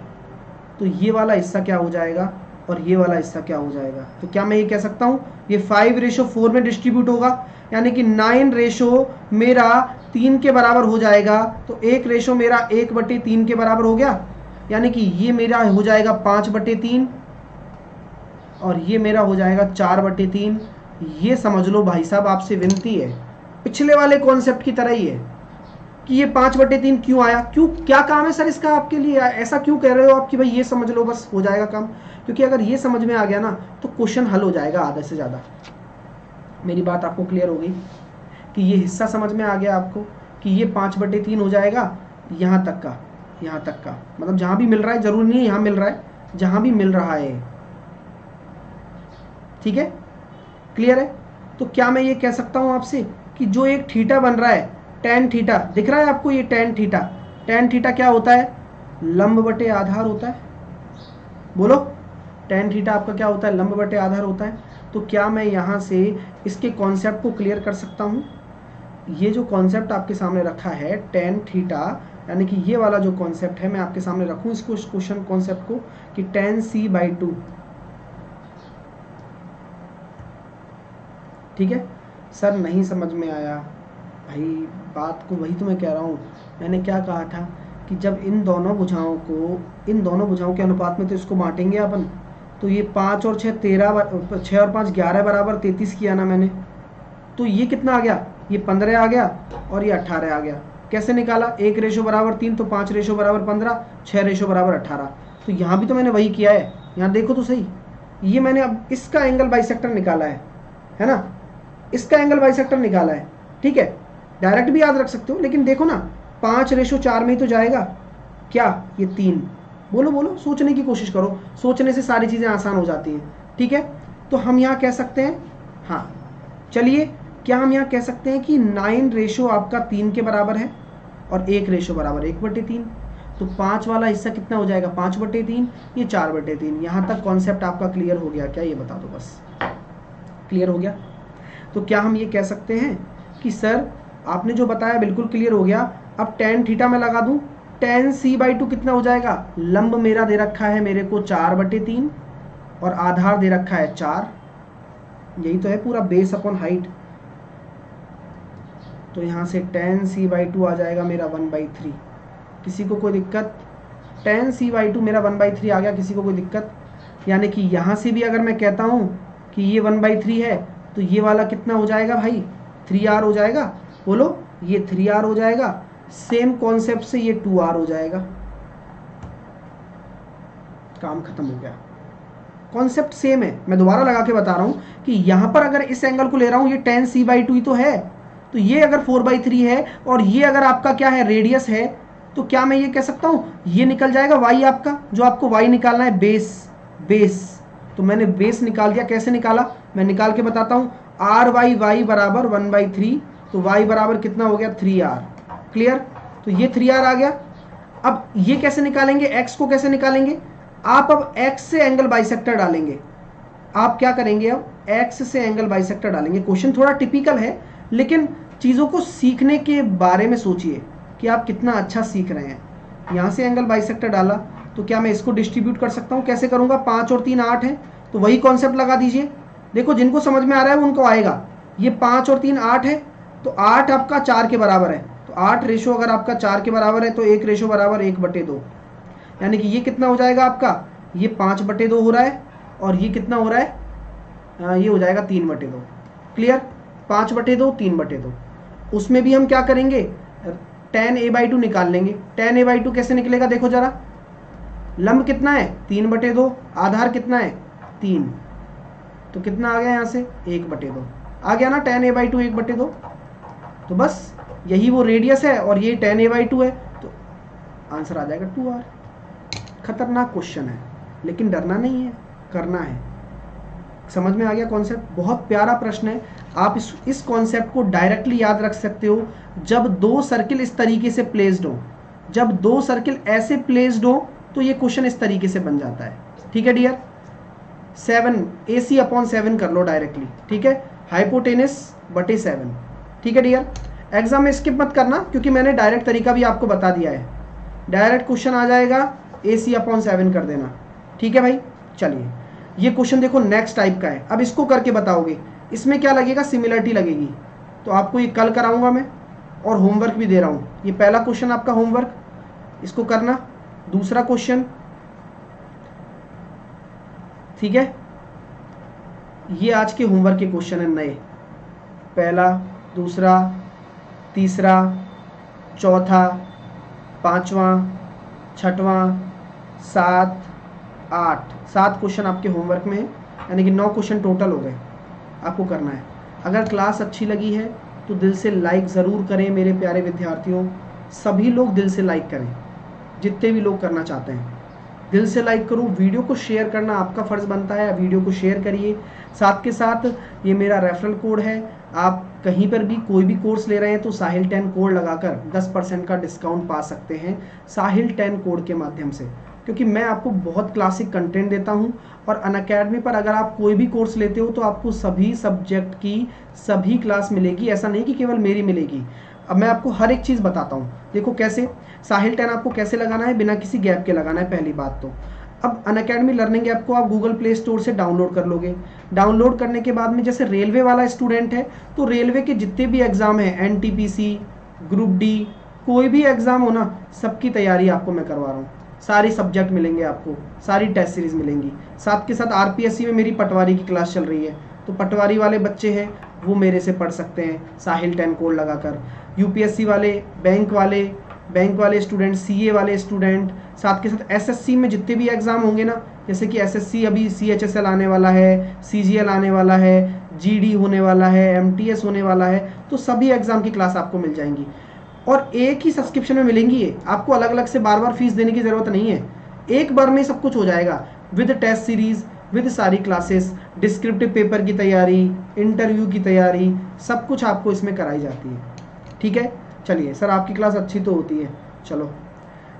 तो ये वाला हिस्सा क्या हो जाएगा और ये वाला हिस्सा क्या हो जाएगा? तो क्या मैं ये कह सकता हूँ ये 5:4 में डिस्ट्रीब्यूट होगा, यानी कि 9 रेशो मेरा 3 के बराबर हो जाएगा। तो 1 रेशो मेरा 1/3 के बराबर हो गया, यानी कि ये मेरा हो जाएगा 5/3 और ये मेरा हो जाएगा 4/3। ये समझ लो भाई साहब, आपसे विनती है, पिछले वाले कॉन्सेप्ट की तरह ही है कि ये 5/3 क्यों आया, क्यों, क्या काम है सर इसका आपके लिए, ऐसा क्यों कह रहे हो आप कि भाई ये समझ लो बस हो जाएगा काम? क्योंकि अगर ये समझ में आ गया ना तो क्वेश्चन हल हो जाएगा आधे से ज़्यादा। मेरी बात आपको क्लियर हो गई कि ये हिस्सा समझ में आ गया आपको कि ये 5/3 हो जाएगा यहाँ तक का, यहाँ तक का, मतलब जहाँ भी मिल रहा है, जरूरी नहीं है यहाँ मिल रहा है, जहाँ भी मिल रहा है, ठीक है, क्लियर है। तो क्या मैं ये कह सकता हूँ आपसे कि जो एक थीटा बन रहा है, tan थीटा दिख रहा है आपको, ये tan थीटा क्या होता है? लंब बटे आधार होता है। बोलो, tan थीटा आपका क्या होता है? लंब बटे आधार होता है। तो क्या मैं यहाँ से इसके कॉन्सेप्ट को क्लियर कर सकता हूँ? ये जो कॉन्सेप्ट आपके सामने रखा है tan थीटा, यानी कि ये वाला जो कॉन्सेप्ट है मैं आपके सामने रखूँ इसको, इस क्वेश्चन कॉन्सेप्ट को कि tan c/2, ठीक है। सर नहीं समझ में आया भाई, बात को वही तो मैं कह रहा हूँ। मैंने क्या कहा था कि जब इन दोनों भुजाओं के अनुपात में तो इसको बांटेंगे अपन, तो ये 5 और 6 13, 6 और 5 11 बराबर 33 किया ना मैंने, तो ये कितना आ गया? ये 15 आ गया और ये 18 आ गया। कैसे निकाला? 1 रेशो बराबर 3, तो 5 रेशो बराबर 15, 6 रेशो बराबर 18। तो यहाँ भी तो मैंने वही किया है, यहाँ देखो तो सही, ये मैंने अब इसका एंगल बाइसेक्टर निकाला है ना, इसका एंगल बाइसेक्टर निकाला है, ठीक है। डायरेक्ट भी याद रख सकते हो, लेकिन देखो ना 5:4 में ही तो जाएगा क्या, ये 3, बोलो बोलो, सोचने की कोशिश करो, सोचने से सारी चीज़ें आसान हो जाती हैं। ठीक है, तो हम यहाँ कह सकते हैं, हाँ चलिए, क्या हम यहाँ कह सकते हैं कि 9 रेशो आपका 3 के बराबर है और 1 रेशो बराबर 1/3। तो 5 वाला हिस्सा कितना हो जाएगा, 5/3, ये 4/3। यहाँ तक कॉन्सेप्ट आपका क्लियर हो गया क्या, ये बता दो बस, क्लियर हो गया? तो क्या हम ये कह सकते हैं कि सर आपने जो बताया बिल्कुल क्लियर हो गया। अब tan थीटा में लगा दूं, tan c/2 कितना हो जाएगा, लंब मेरा दे रखा है मेरे को 4/3 और आधार दे रखा है 4, यही तो है पूरा बेस अपॉन हाइट। तो यहाँ से tan c/2 आ जाएगा मेरा 1/3। किसी को कोई दिक्कत? tan c/2 मेरा 1/3 आ गया, किसी को कोई दिक्कत? यानी कि यहाँ से भी अगर मैं कहता हूँ कि ये 1/3 है तो ये वाला कितना हो जाएगा भाई, 3r हो जाएगा। बोलो, ये 3r हो जाएगा। सेम कॉन्सेप्ट से ये 2r हो जाएगा। काम खत्म हो गया, कॉन्सेप्ट सेम है। मैं दोबारा लगा के बता रहा हूँ कि यहाँ पर अगर इस एंगल को ले रहा हूँ, ये tan c/2 ही तो है, तो ये अगर 4/3 है और ये अगर आपका क्या है, रेडियस है, तो क्या मैं ये कह सकता हूँ ये निकल जाएगा y आपका, जो आपको y निकालना है, बेस। तो मैंने बेस निकाल दिया। कैसे निकाला, मैं निकाल के बताता हूँ। y बराबर 1/3, तो y बराबर कितना हो गया, 3r। क्लियर? तो ये 3r आ गया। अब ये कैसे निकालेंगे, x को कैसे निकालेंगे? आप अब x से एंगल बाइसेक्टर डालेंगे। आप क्या करेंगे, अब x से एंगल बाइसेक्टर डालेंगे। क्वेश्चन थोड़ा टिपिकल है, लेकिन चीज़ों को सीखने के बारे में सोचिए कि आप कितना अच्छा सीख रहे हैं। यहाँ से एंगल बाइसेक्टर डाला, तो क्या मैं इसको डिस्ट्रीब्यूट कर सकता हूँ? कैसे करूँगा, 5 और 3 8 है, तो वही कॉन्सेप्ट लगा दीजिए। देखो, जिनको समझ में आ रहा है उनको आएगा। ये 5 और 3 8 है, तो 8 आपका 4 के बराबर है, तो 8 रेशो अगर आपका 4 के बराबर है तो 1 रेशो बराबर 1/2। यानी कि ये कितना हो जाएगा आपका, ये 5/2 हो रहा है, और ये कितना हो रहा है, ये हो जाएगा 3/2। क्लियर? 5/2 3/2। उसमें भी हम क्या करेंगे, tan a/2 निकाल लेंगे। tan a/2 कैसे निकलेगा, देखो जरा, लंब कितना है 3/2, आधार कितना है 3, तो कितना आ गया यहाँ से 1/2 आ गया ना, tan a/2 1/2। तो बस यही वो रेडियस है और ये tan a/2 है, तो आंसर आ जाएगा 2r। खतरनाक क्वेश्चन है, लेकिन डरना नहीं है, करना है। समझ में आ गया कॉन्सेप्ट? बहुत प्यारा प्रश्न है। आप इस कॉन्सेप्ट को डायरेक्टली याद रख सकते हो जब 2 सर्किल इस तरीके से प्लेस्ड हो। जब 2 सर्किल ऐसे प्लेस्ड हो तो ये क्वेश्चन इस तरीके से बन जाता है। ठीक है डियर? 7 AC/7 कर लो डायरेक्टली। ठीक है, हाइपोटेनस बटे 7। ठीक है डियर? एग्जाम में स्किप मत करना, क्योंकि मैंने डायरेक्ट तरीका भी आपको बता दिया है। डायरेक्ट क्वेश्चन आ जाएगा, AC/7 कर देना। ठीक है भाई? चलिए, ये क्वेश्चन देखो नेक्स्ट टाइप का है। अब इसको करके बताओगे, इसमें क्या लगेगा, सिमिलरिटी लगेगी। तो आपको ये कल कराऊंगा मैं, और होमवर्क भी दे रहा हूँ। ये पहला क्वेश्चन आपका होमवर्क, इसको करना। दूसरा क्वेश्चन, ठीक है, ये आज के होमवर्क के क्वेश्चन है नए। पहला, दूसरा, तीसरा, चौथा, पांचवा, छठवां, 7 8, 7 क्वेश्चन आपके होमवर्क में है, यानी कि 9 क्वेश्चन टोटल हो गए। आपको करना है। अगर क्लास अच्छी लगी है तो दिल से लाइक ज़रूर करें मेरे प्यारे विद्यार्थियों। सभी लोग दिल से लाइक करें, जितने भी लोग करना चाहते हैं दिल से लाइक करो। वीडियो को शेयर करना आपका फ़र्ज़ बनता है, वीडियो को शेयर करिए। साथ के साथ ये मेरा रेफरल कोड है, आप कहीं पर भी कोई भी कोर्स ले रहे हैं तो साहिल 10 कोड लगाकर 10% का डिस्काउंट पा सकते हैं, साहिल 10 कोड के माध्यम से। क्योंकि मैं आपको बहुत क्लासिक कंटेंट देता हूं, और अनअकैडमी पर अगर आप कोई भी कोर्स लेते हो तो आपको सभी सब्जेक्ट की सभी क्लास मिलेगी। ऐसा नहीं कि केवल मेरी मिलेगी। अब मैं आपको हर एक चीज़ बताता हूँ। देखो कैसे साहिल 10 आपको कैसे लगाना है, बिना किसी गैप के लगाना है, पहली बात तो। अब अनअकैडमी लर्निंग ऐप को आप गूगल प्ले स्टोर से डाउनलोड कर लोगे। डाउनलोड करने के बाद में, जैसे रेलवे वाला स्टूडेंट है तो रेलवे के जितने भी एग्ज़ाम हैं, NTPC, ग्रुप डी, कोई भी एग्ज़ाम हो ना, सबकी तैयारी आपको मैं करवा रहा हूँ। सारे सब्जेक्ट मिलेंगे आपको, सारी टेस्ट सीरीज़ मिलेंगी। साथ के साथ RPSC में मेरी पटवारी की क्लास चल रही है, तो पटवारी वाले बच्चे हैं वो मेरे से पढ़ सकते हैं साहिल 10 कोड लगाकर। UPSC वाले, बैंक वाले स्टूडेंट, CA वाले स्टूडेंट, साथ के साथ SSC में जितने भी एग्ज़ाम होंगे ना, जैसे कि SSC अभी CHSL आने वाला है, CGL आने वाला है, GD होने वाला है, MTS होने वाला है, तो सभी एग्ज़ाम की क्लास आपको मिल जाएंगी। और एक ही सब्सक्रिप्शन में मिलेंगी ये, आपको अलग अलग से बार बार फीस देने की ज़रूरत नहीं है। एक बार में सब कुछ हो जाएगा, विद टेस्ट सीरीज, विद सारी क्लासेस, डिस्क्रिप्टिव पेपर की तैयारी, इंटरव्यू की तैयारी, सब कुछ आपको इसमें कराई जाती है। ठीक है, चलिए सर आपकी क्लास अच्छी तो होती है, चलो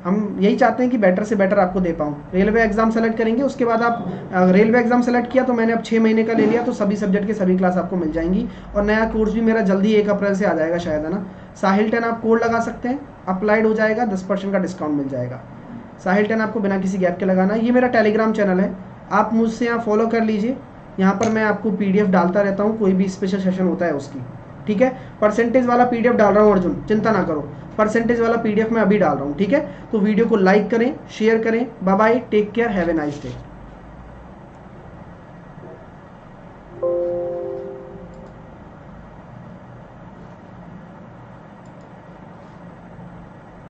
हम यही चाहते हैं कि बेटर से बेटर आपको दे पाऊँ। रेलवे एग्जाम सेलेक्ट करेंगे, उसके बाद आप रेलवे एग्जाम सेलेक्ट किया तो मैंने अब 6 महीने का ले लिया, तो सभी सब्जेक्ट के सभी क्लास आपको मिल जाएंगी। और नया कोर्स भी मेरा जल्दी 1 अप्रैल से आ जाएगा शायद, है ना। साहिल 10 आप कोड लगा सकते हैं, अप्लाइड हो जाएगा, 10% का डिस्काउंट मिल जाएगा। साहिल 10 आपको बिना किसी गैप के लगाना है। ये मेरा टेलीग्राम चैनल है, आप मुझसे यहाँ फॉलो कर लीजिए। यहाँ पर मैं आपको PDF डालता रहता हूँ, कोई भी स्पेशल सेशन होता है उसकी। ठीक है, परसेंटेज वाला PDF डाल रहा हूँ अर्जुन, चिंता ना करो, परसेंटेज वाला PDF मैं अभी डाल रहा हूँ। ठीक है, तो वीडियो को लाइक करें, शेयर करें। Bye bye, take care, have a nice day.